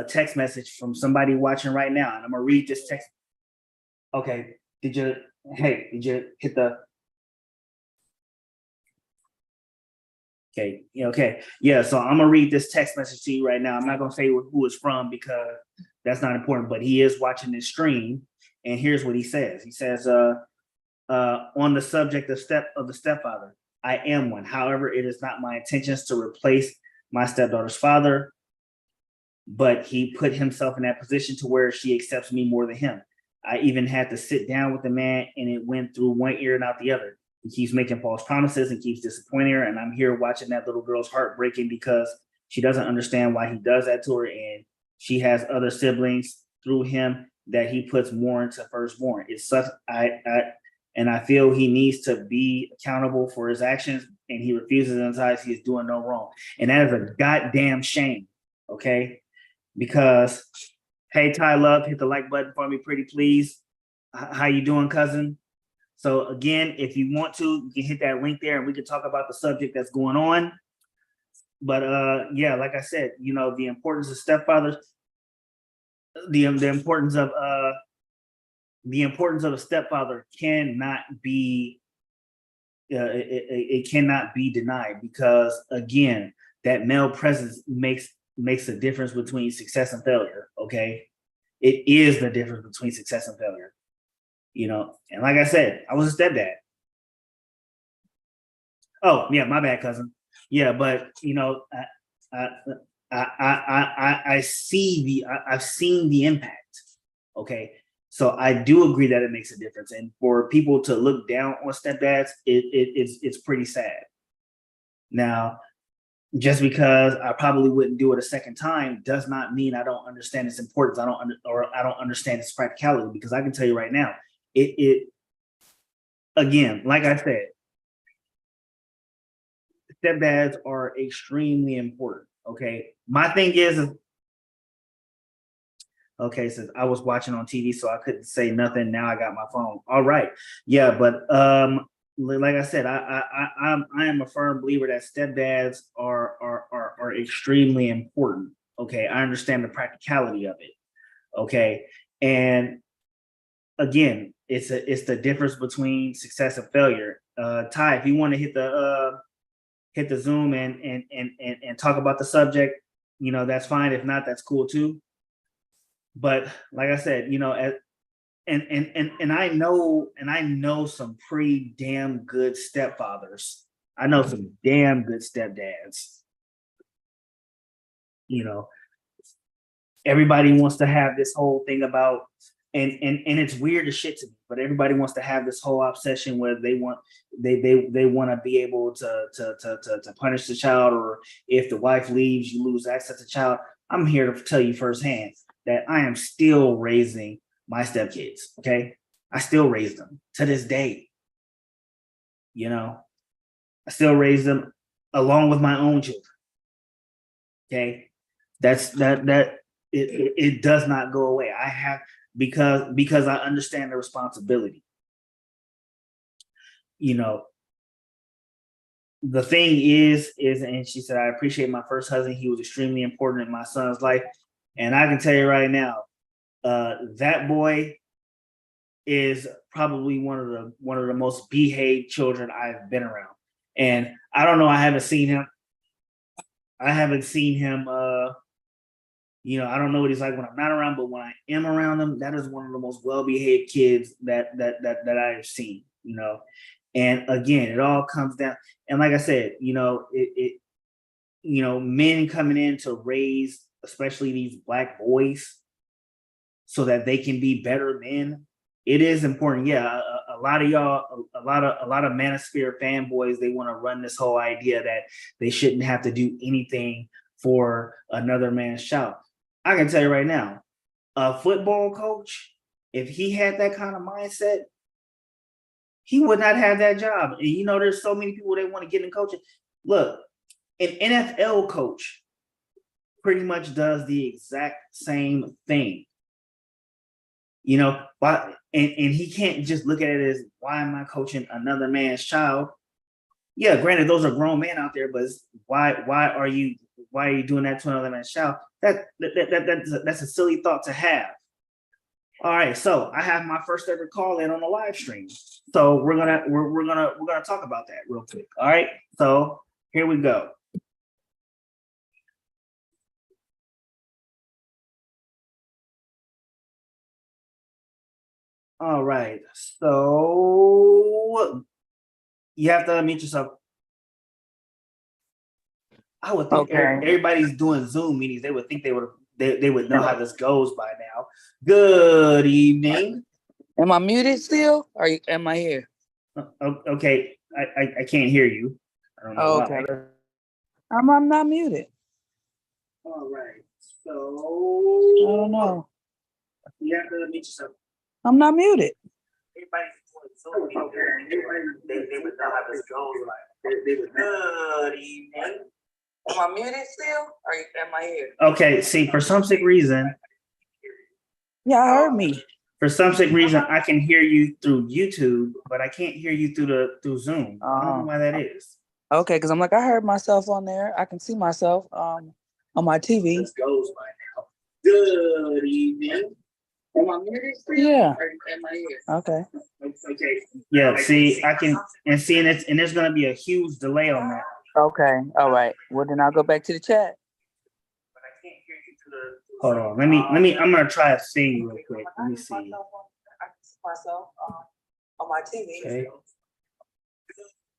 text message from somebody watching right now, and I'm gonna read this text. Okay, did you hit the okay, yeah, so I'm gonna read this text message to you right now. I'm not gonna say who it's from because that's not important, but he is watching this stream, and here's what he says. He says, on the subject of the stepfather, I am one. However, it is not my intentions to replace my stepdaughter's father, but he put himself in that position to where she accepts me more than him. I even had to sit down with the man, and it went through one ear and out the other. He keeps making false promises and keeps disappointing her, and I'm here watching that little girl's heart breaking because she doesn't understand why he does that to her, and she has other siblings through him that he puts more into firstborn. It's such and I feel he needs to be accountable for his actions, and he refuses and says he is doing no wrong, and that is a goddamn shame. Okay, because hey, Ty Love, hit the like button for me, pretty please. How you doing, cousin? So again, if you want to, you can hit that link there, and we can talk about the subject that's going on. But yeah, like I said, the importance of stepfathers, the importance of a stepfather cannot be it cannot be denied, because again, that male presence makes a difference between success and failure. Okay, it is the difference between success and failure. And like I said, I was a stepdad. Oh yeah, my bad, cousin. Yeah, but I I've seen the impact. Okay, so I do agree that it makes a difference, and for people to look down on stepdads, it's pretty sad. Now, just because I probably wouldn't do it a second time does not mean I don't understand its importance. I don't understand its practicality, because I can tell you right now, it again, like I said, stepdads are extremely important. Okay, my thing is okay, since I was watching on TV, so I couldn't say nothing. Now I got my phone. All right, yeah, but like I said, I am a firm believer that stepdads are extremely important. Okay, I understand the practicality of it. Okay, and again, it's the difference between success and failure. Ty, if you want to hit the Zoom and talk about the subject, that's fine. If not, that's cool too. But like I said, and I know some pretty damn good stepfathers. I know some damn good stepdads. You know, everybody wants to have this whole thing about, and it's weird as shit to me, but everybody wants to have this whole obsession where they want to be able to punish the child, or if the wife leaves, you lose access to the child. I'm here to tell you firsthand that I am still raising my stepkids. Okay, I still raise them to this day. I still raise them along with my own children. Okay, that it does not go away. I have, because I understand the responsibility. you know, the thing is, and she said, I appreciate my first husband. He was extremely important in my son's life. And I can tell you right now, that boy is probably one of the most behaved children I've been around. And I don't know, I haven't seen him. I haven't seen him I don't know what he's like when I'm not around, but when I am around him, that is one of the most well-behaved kids that I have seen, And again, it all comes down, and like I said, men coming in to raise, especially these Black boys, so that they can be better men. It is important. Yeah, a lot of y'all, a lot of Manosphere fanboys, they want to run this whole idea that they shouldn't have to do anything for another man's child. I can tell you right now, a football coach, if he had that kind of mindset, he would not have that job. And there's so many people that want to get in coaching. Look, an NFL coach pretty much does the exact same thing. But and he can't just look at it as, why am I coaching another man's child? Yeah, granted, those are grown men out there, but why are you doing that to another man's child? That's a silly thought to have. All right, so I have my first ever call in on the live stream. So we're gonna talk about that real quick. All right, so here we go. All right, so you have to unmute yourself. I would think everybody's doing Zoom meetings. They would think they would know how this goes by now. Good evening. Am I muted still? Or am I here? Okay, I can't hear you. I don't know okay. Why. I'm not muted. All right, so I don't know. You have to unmute yourself. I'm not muted. Everybody's doing Zoom meetings. They would know how this goes by. Good evening. Am I muted still? Or am I here? Okay, see, for some sick reason. Yeah, I heard me. For some sick reason, I can hear you through YouTube, but I can't hear you through Zoom. I don't know why that is. Okay, because I'm like, I heard myself on there. I can see myself on my TV. This goes by now. Good evening. Am I muted still? Yeah. Or am I here? Okay. Okay. Yeah, see, I can, and there's going to be a huge delay on that. Okay. All right. Well, then I'll go back to the chat. But I can't hear you through the. Hold on. Let me. I'm gonna try a thing real quick. Let me see. I can see myself on my TV.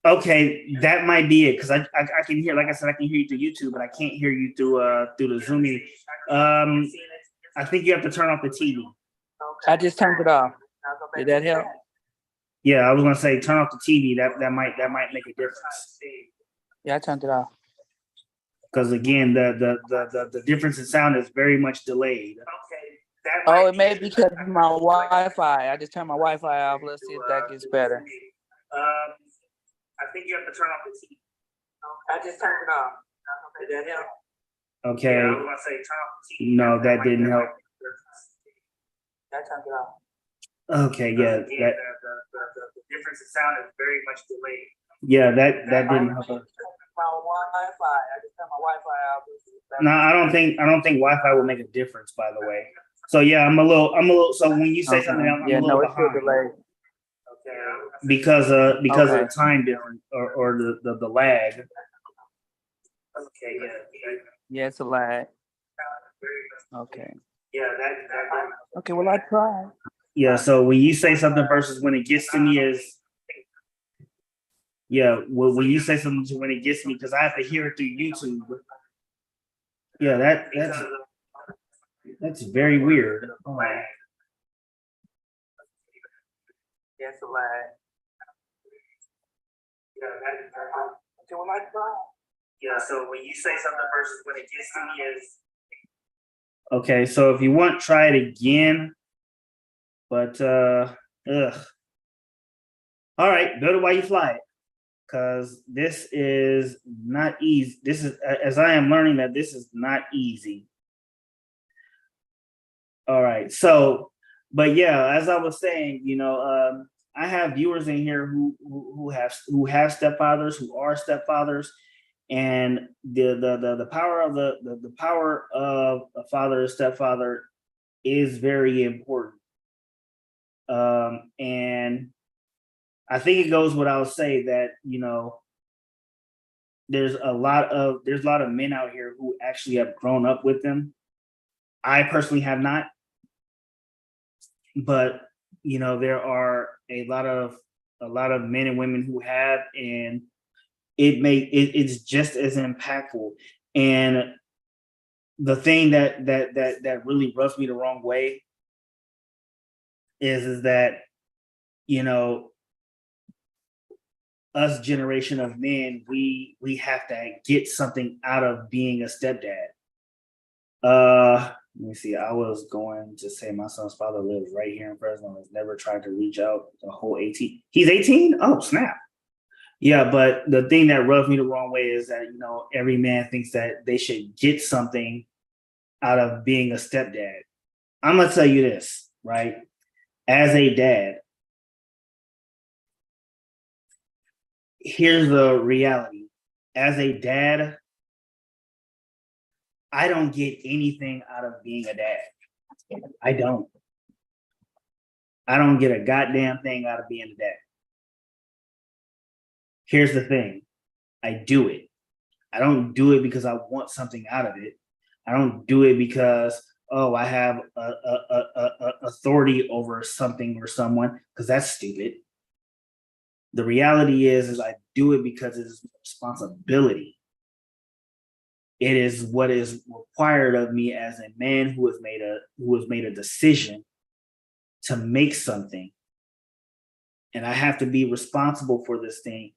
Okay, that might be it, because I can hear, like I said, I can hear you through YouTube, but I can't hear you through the Zoom meeting. I think you have to turn off the TV. I just turned it off. Did that help? Yeah, I was gonna say turn off the TV. That might make a difference. Yeah, I turned it off. Because again, the difference in sound is very much delayed. Okay. Oh, it may be because of my Wi-Fi. I just turned my Wi-Fi off. Let's see if that gets better. I think you have to turn off the TV. I just turned it off. Did that help? Okay. Yeah, I was gonna say turn off the TV. No, that didn't help. I turned it off. Okay, yeah. The difference in sound is very much delayed. Yeah, that didn't help. My Wi-Fi. I just turned my Wi-Fi off. No, I don't think Wi-Fi will make a difference, by the way. So yeah, I'm a little. So when you say something, I'm a little behind. Delayed. Okay. Because of the time difference or the lag. Okay. Yeah. Yeah, it's a lag. Okay. Yeah. Okay. Well, I tried. Yeah. So when you say something versus when it gets to me is. Yeah, well, when you say something when it gets me, because I have to hear it through YouTube. Yeah, that's very weird. Oh. Yes, a lag. Okay, well, I tried. Yeah, so when you say something versus when it gets to me is. Okay, so if you want, try it again. But All right, build it while you fly it. Because this is not easy. This is, as I am learning, that this is not easy. All right. So, but yeah, as I was saying, I have viewers in here who have stepfathers, who are stepfathers, and the power of the power of a father or stepfather is very important. And I think it goes without say that, you know, there's a lot of men out here who actually have grown up with them. I personally have not, but you know, there are a lot of men and women who have, and it's just as impactful. And the thing that really rubs me the wrong way is that, you know, us generation of men, we have to get something out of being a stepdad. Let me see. I was going to say my son's father lives right here in Fresno. Has never tried to reach out the whole 18. He's 18? Oh, snap. Yeah, but the thing that rubs me the wrong way is that, you know, every man thinks that they should get something out of being a stepdad. I'm gonna tell you this, right? As a dad, here's the reality. As a dad, I don't get anything out of being a dad. I don't. I don't get a goddamn thing out of being a dad. Here's the thing. I do it. I don't do it because I want something out of it. I don't do it because, oh, I have a authority over something or someone, because that's stupid. The reality is I do it because it is responsibility. It is what is required of me as a man who has made a decision to make something, and I have to be responsible for this thing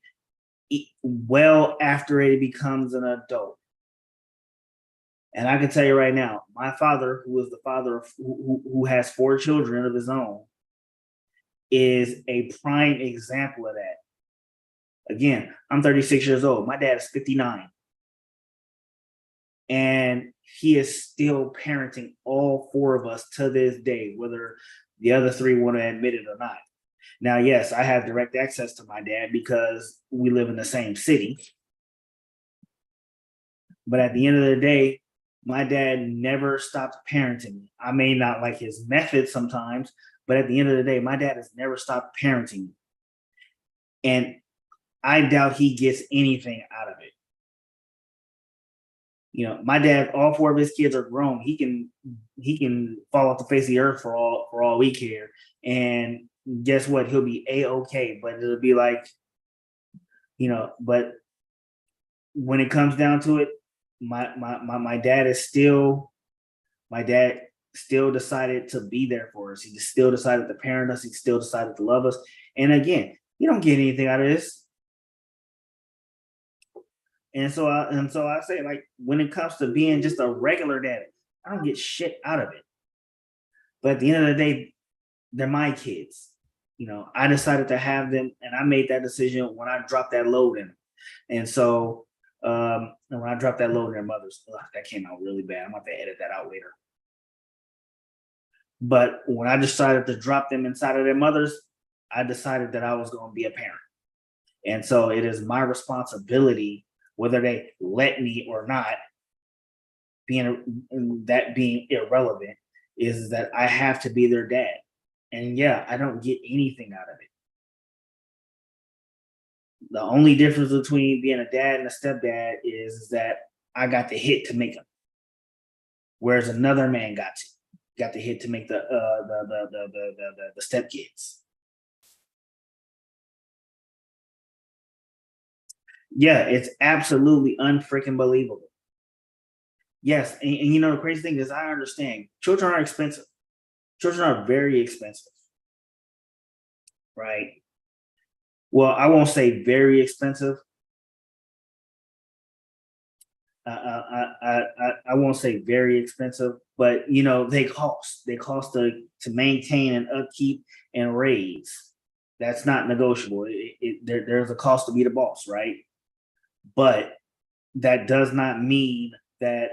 well after it becomes an adult. And I can tell you right now, my father, who is the father of who has 4 children of his own, is a prime example of that. Again, I'm 36 years old. My dad is 59. And he is still parenting all 4 of us to this day, whether the other 3 want to admit it or not. Now, yes, I have direct access to my dad because we live in the same city. But at the end of the day, my dad never stopped parenting me. I may not like his methods sometimes, but at the end of the day, my dad has never stopped parenting me. And I doubt he gets anything out of it. You know, my dad, all 4 of his kids are grown. He can fall off the face of the earth for all we care. And guess what? He'll be A-okay, but it'll be like, you know, but when it comes down to it, my dad still decided to be there for us. He still decided to parent us. He still decided to love us. And again, you don't get anything out of this. And so I say, like, when it comes to being just a regular dad, I don't get shit out of it. But at the end of the day, they're my kids. You know, I decided to have them, and I made that decision when I dropped that load in them. And so and when I dropped that load in their mothers, that came out really bad. I'm going to edit that out later. But when I decided to drop them inside of their mothers, I decided that I was going to be a parent. And so it is my responsibility, whether they let me or not, being irrelevant, is that I have to be their dad. And yeah, I don't get anything out of it. The only difference between being a dad and a stepdad is that I got the hit to make them, whereas another man got the hit to make the stepkids. Yeah, it's absolutely unfreaking believable. Yes, and you know, the crazy thing is, I understand children are expensive. Children are very expensive, right? Well, I won't say very expensive. I won't say very expensive, but you know, they cost. They cost to maintain and upkeep and raise. That's not negotiable. There's a cost to be the boss, right? But that does not mean that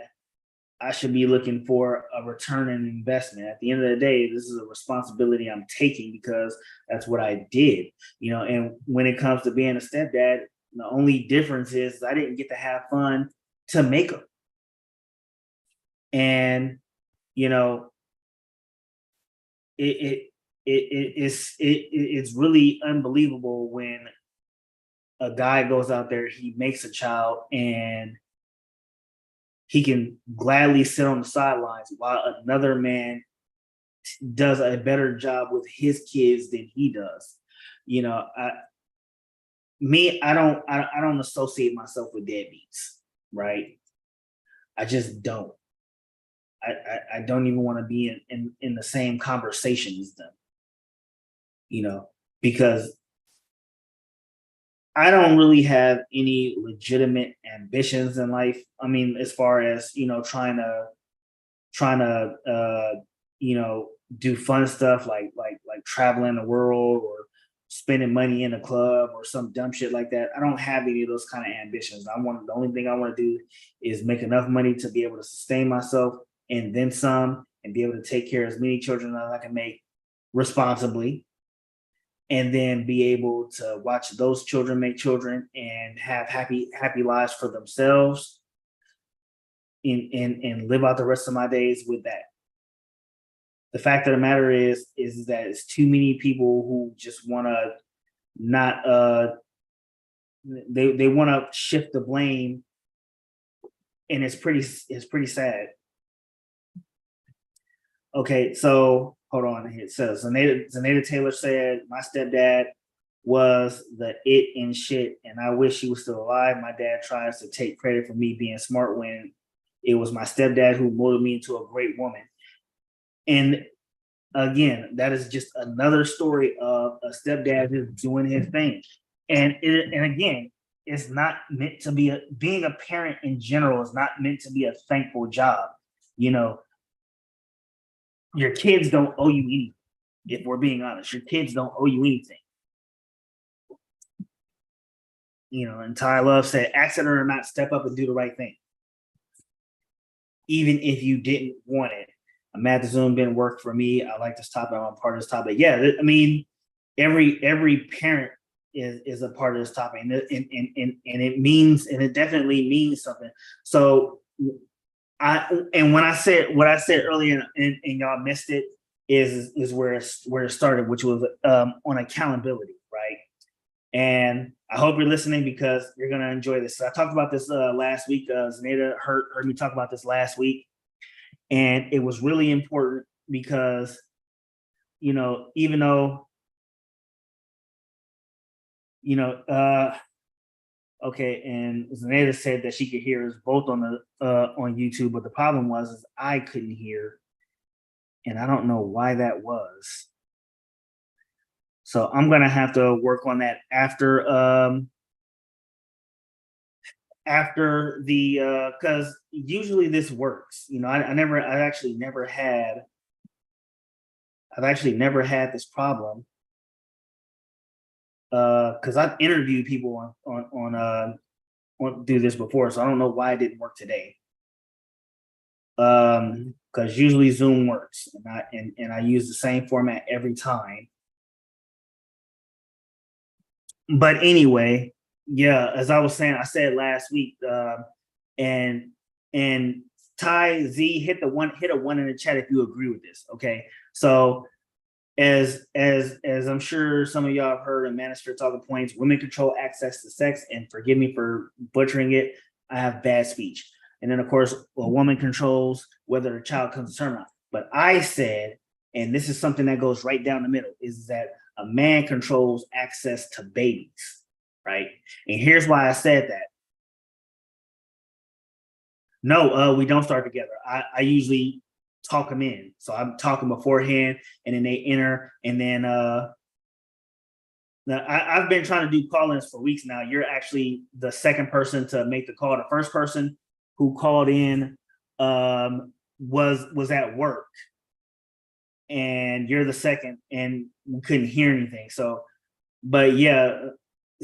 I should be looking for a return on investment. At the end of the day, this is a responsibility I'm taking because that's what I did, And when it comes to being a stepdad, the only difference is I didn't get to have fun to make them. And, it's really unbelievable when a guy goes out there, he makes a child, and he can gladly sit on the sidelines while another man does a better job with his kids than he does. I don't associate myself with deadbeats, right? I just don't. I don't even want to be in the same conversation as them, because I don't really have any legitimate ambitions in life. I mean, as far as trying to do fun stuff like traveling the world or spending money in a club or some dumb shit like that. I don't have any of those kind of ambitions. The only thing I want to do is make enough money to be able to sustain myself and then some, and be able to take care of as many children as I can make responsibly, and then be able to watch those children make children and have happy lives for themselves, and live out the rest of my days with that. The fact of the matter is that it's too many people who just want to not they want to shift the blame, and it's pretty sad. Okay, so hold on. It says Zaneta Taylor said, "My stepdad was the it and shit, and I wish he was still alive. My dad tries to take credit for me being smart when it was my stepdad who molded me into a great woman." And again, that is just another story of a stepdad who's doing his thing. And again, it's not meant to be being a parent in general is not meant to be a thankful job. Your kids don't owe you anything. If we're being honest, your kids don't owe you anything. And Ty Love said, accident or not, step up and do the right thing. Even if you didn't want it. Matt Zoom didn't work for me. I like this topic. I'm part of this topic. Yeah, I mean, every parent is a part of this topic, and it definitely means something. So when I said what I said earlier, and y'all missed it, is where it started, which was on accountability, right? And I hope you're listening because you're gonna enjoy this. So I talked about this last week. Zaneta heard me talk about this last week, and it was really important because, even though, okay, and Zaneta said that she could hear us both on YouTube, but the problem is I couldn't hear, and I don't know why that was. So I'm gonna have to work on that after the because usually this works. I've actually never had this problem because I've interviewed people on do this before, so I don't know why it didn't work today. Because usually Zoom works, and I use the same format every time. But anyway, yeah, as I was saying, I said last week, and Ty Z hit a one in the chat if you agree with this. Okay, so as I'm sure some of y'all have heard in Manister talking points, women control access to sex, and forgive me for butchering it, I have bad speech. And then of course, a woman controls whether a child comes to term or not. But I said, and this is something that goes right down the middle, is that a man controls access to babies, right? And here's why I said that. No, we don't start together. I usually talk them in. So I'm talking beforehand, and then they enter, and then now I've been trying to do call-ins for weeks now. You're actually the second person to make the call. The first person who called in was at work, and you're the second, and we couldn't hear anything. So, but yeah,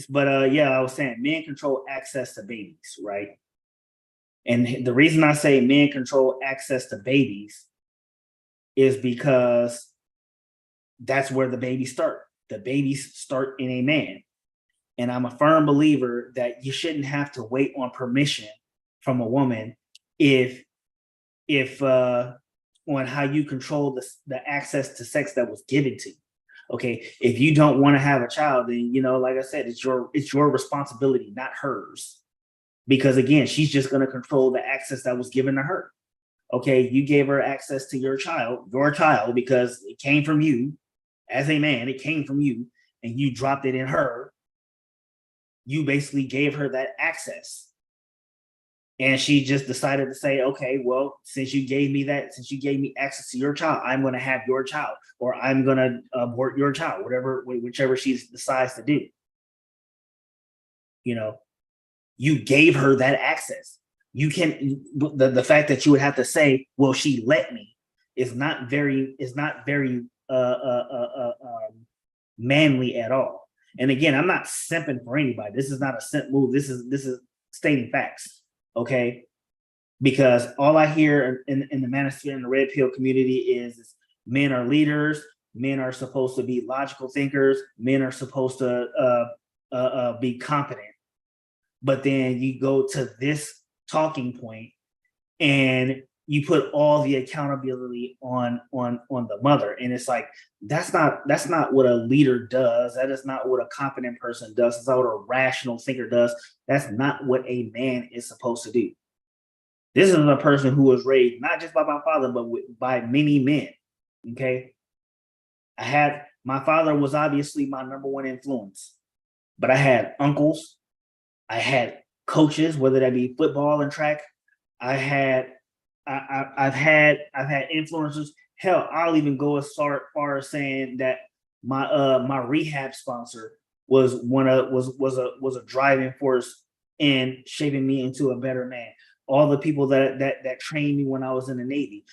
I was saying men control access to babies, right? And the reason I say men control access to babies is because that's where the babies start. The babies start in a man. And I'm a firm believer that you shouldn't have to wait on permission from a woman if on how you control the access to sex that was given to you. Okay, if you don't want to have a child, then like I said, it's your responsibility, not hers. Because again, she's just going to control the access that was given to her. Okay, you gave her access to your child, because it came from you as a man, it came from you, and you dropped it in her. You basically gave her that access. And she just decided to say, okay, well, since you gave me access to your child, I'm going to have your child, or I'm going to abort your child, whichever she decides to do. You gave her that access. You can the fact that you would have to say, well, she let me, is not very manly at all. And again, I'm not simping for anybody. This is not a simp move. This is stating facts. Okay. Because all I hear in the manosphere and the red pill community is men are leaders, men are supposed to be logical thinkers, men are supposed to be competent. But then you go to this talking point and you put all the accountability on the mother. And it's like, that's not what a leader does. That is not what a competent person does. That's not what a rational thinker does. That's not what a man is supposed to do. This is a person who was raised not just by my father, but by many men. Okay. My father was obviously my number one influence, but I had uncles, I had coaches, whether that be football and track. I've had influencers. Hell, I'll even go as far as saying that my rehab sponsor was a driving force in shaping me into a better man. All the people that trained me when I was in the Navy.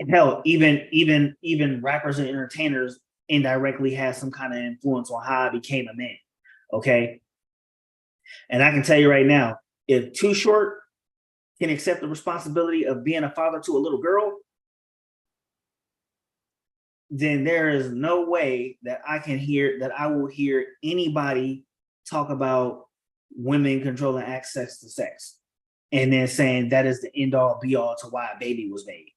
Hell, even rappers and entertainers indirectly had some kind of influence on how I became a man. Okay. And I can tell you right now, if Too Short can accept the responsibility of being a father to a little girl, then there is no way that I will hear anybody talk about women controlling access to sex and then saying that is the end all be all to why a baby was made.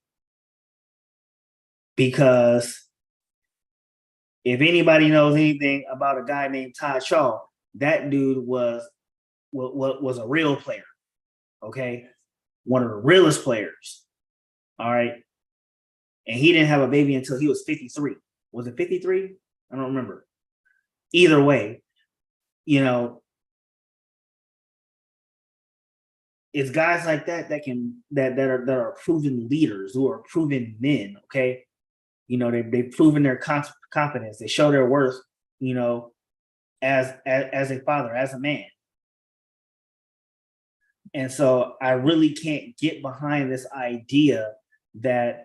Because if anybody knows anything about a guy named Todd Shaw, that dude was a real player. Okay. One of the realest players. All right. And he didn't have a baby until he was 53. Was it 53? I don't remember. Either way, it's guys like that that are proven leaders, who are proven men. Okay. They've proven their competence. They show their worth, as a father, as a man. And so I really can't get behind this idea that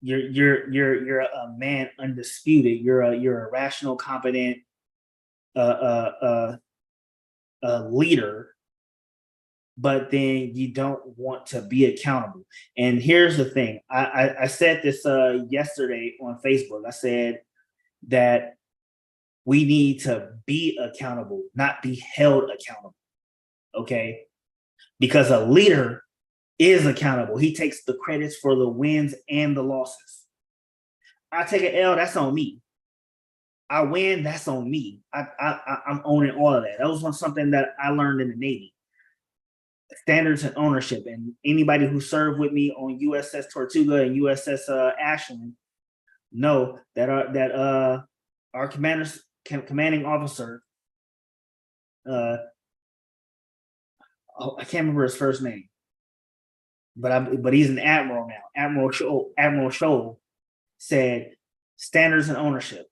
you're a man undisputed. You're a rational, competent leader, but then you don't want to be accountable. And here's the thing. I said this yesterday on Facebook. I said that we need to be accountable, not be held accountable. Okay? Because a leader is accountable. He takes the credits for the wins and the losses. I take an L, that's on me. I win, that's on me. I'm owning all of that. That was something that I learned in the Navy. Standards and ownership. And anybody who served with me on USS Tortuga and USS Ashland know that our commanding officer, I can't remember his first name, but he's an admiral now. Admiral Scholl said, standards and ownership.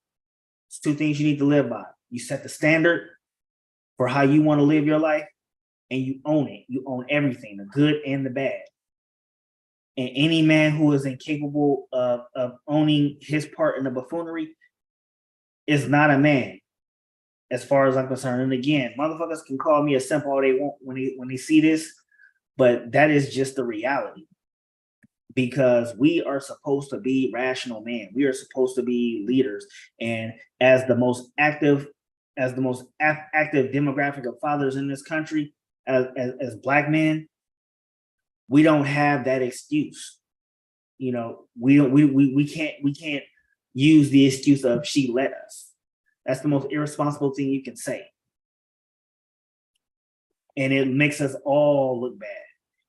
It's two things you need to live by. You set the standard for how you want to live your life, and you own it. You own everything, the good and the bad. And any man who is incapable of owning his part in the buffoonery is not a man. as far as I'm concerned. And again, motherfuckers can call me a simp all they want when they see this, but that is just the reality. Because we are supposed to be rational men. We are supposed to be leaders. And as the most active demographic of fathers in this country, as Black men, we don't have that excuse. You know, we can't use the excuse of she let us. That's the most irresponsible thing you can say. And it makes us all look bad.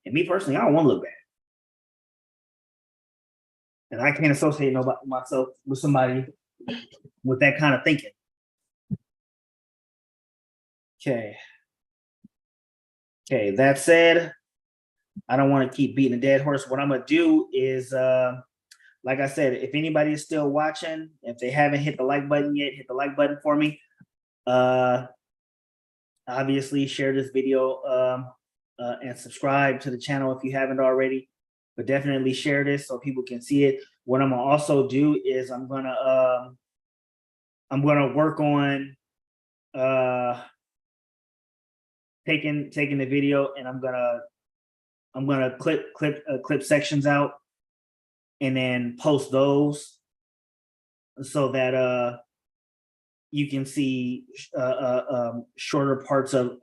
And me personally, I don't want to look bad. And I can't associate myself with somebody with that kind of thinking. Okay. Okay, that said, I don't want to keep beating a dead horse. What I'm going to do is, like I said, if anybody is still watching, if they haven't hit the like button yet, hit the like button for me. Obviously, share this video and subscribe to the channel if you haven't already. But definitely share this so people can see it. What I'm gonna also do is I'm gonna work on taking the video, and I'm gonna clip sections out and then post those so that you can see shorter parts of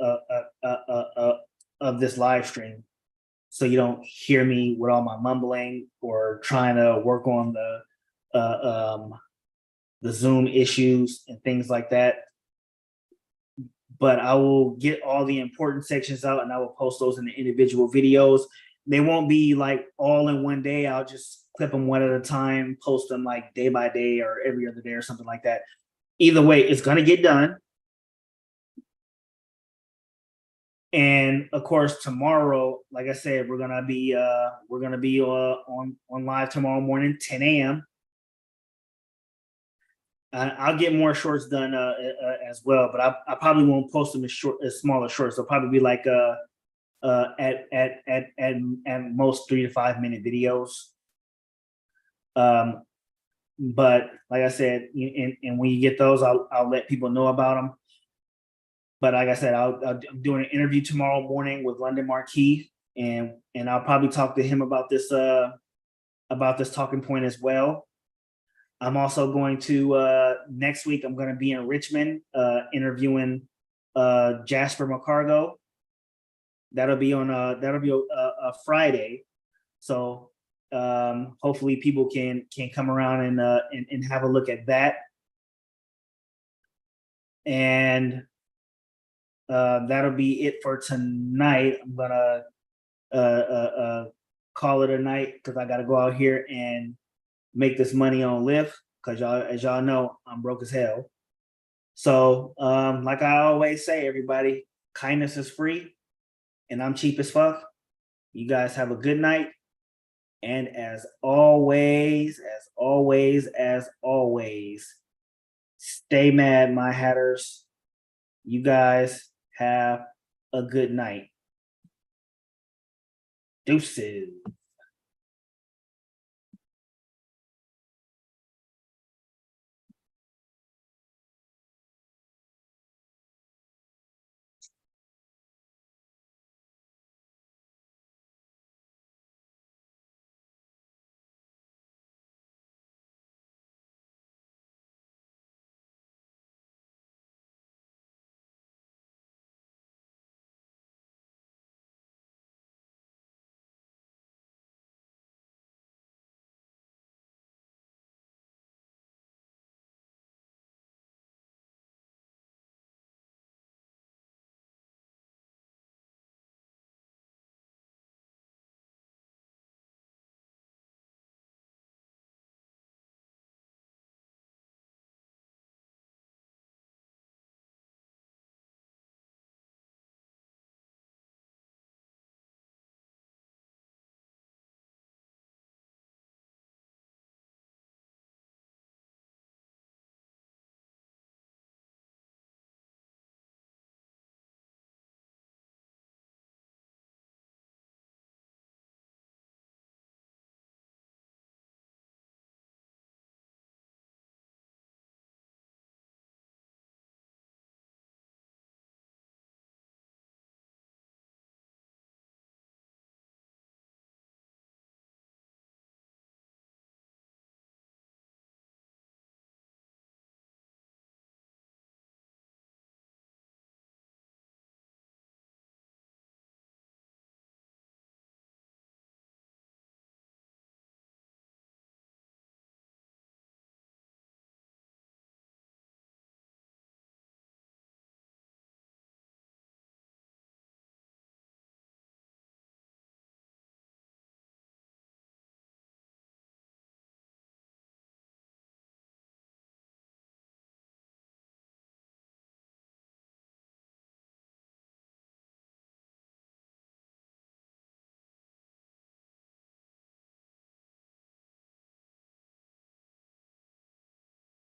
this live stream. So you don't hear me with all my mumbling or trying to work on the Zoom issues and things like that. But I will get all the important sections out and I will post those in the individual videos. They won't be like all in one day. I'll just clip them one at a time, post them like day by day or every other day or something like that. Either way, it's gonna get done. And of course, tomorrow, like I said, we're gonna be on live tomorrow morning, 10 a.m. I'll get more shorts done as well, but I probably won't post them as smaller shorts. They'll probably be like at most 3 to 5 minute videos. But like I said, and when you get those, I'll let people know about them. But like I said, I'm doing an interview tomorrow morning with London Marquis, and I'll probably talk to him about this talking point as well. I'm also going to next week. I'm going to be in Richmond interviewing Jasper McCargo. That'll be on a Friday, so hopefully people can come around and have a look at that. And that'll be it for tonight. I'm gonna call it a night because I got to go out here and make this money on Lyft, because as y'all know, I'm broke as hell. So like I always say, everybody, kindness is free and I'm cheap as fuck. You guys have a good night. And as always, stay mad, my hatters. You guys have a good night. Deuces.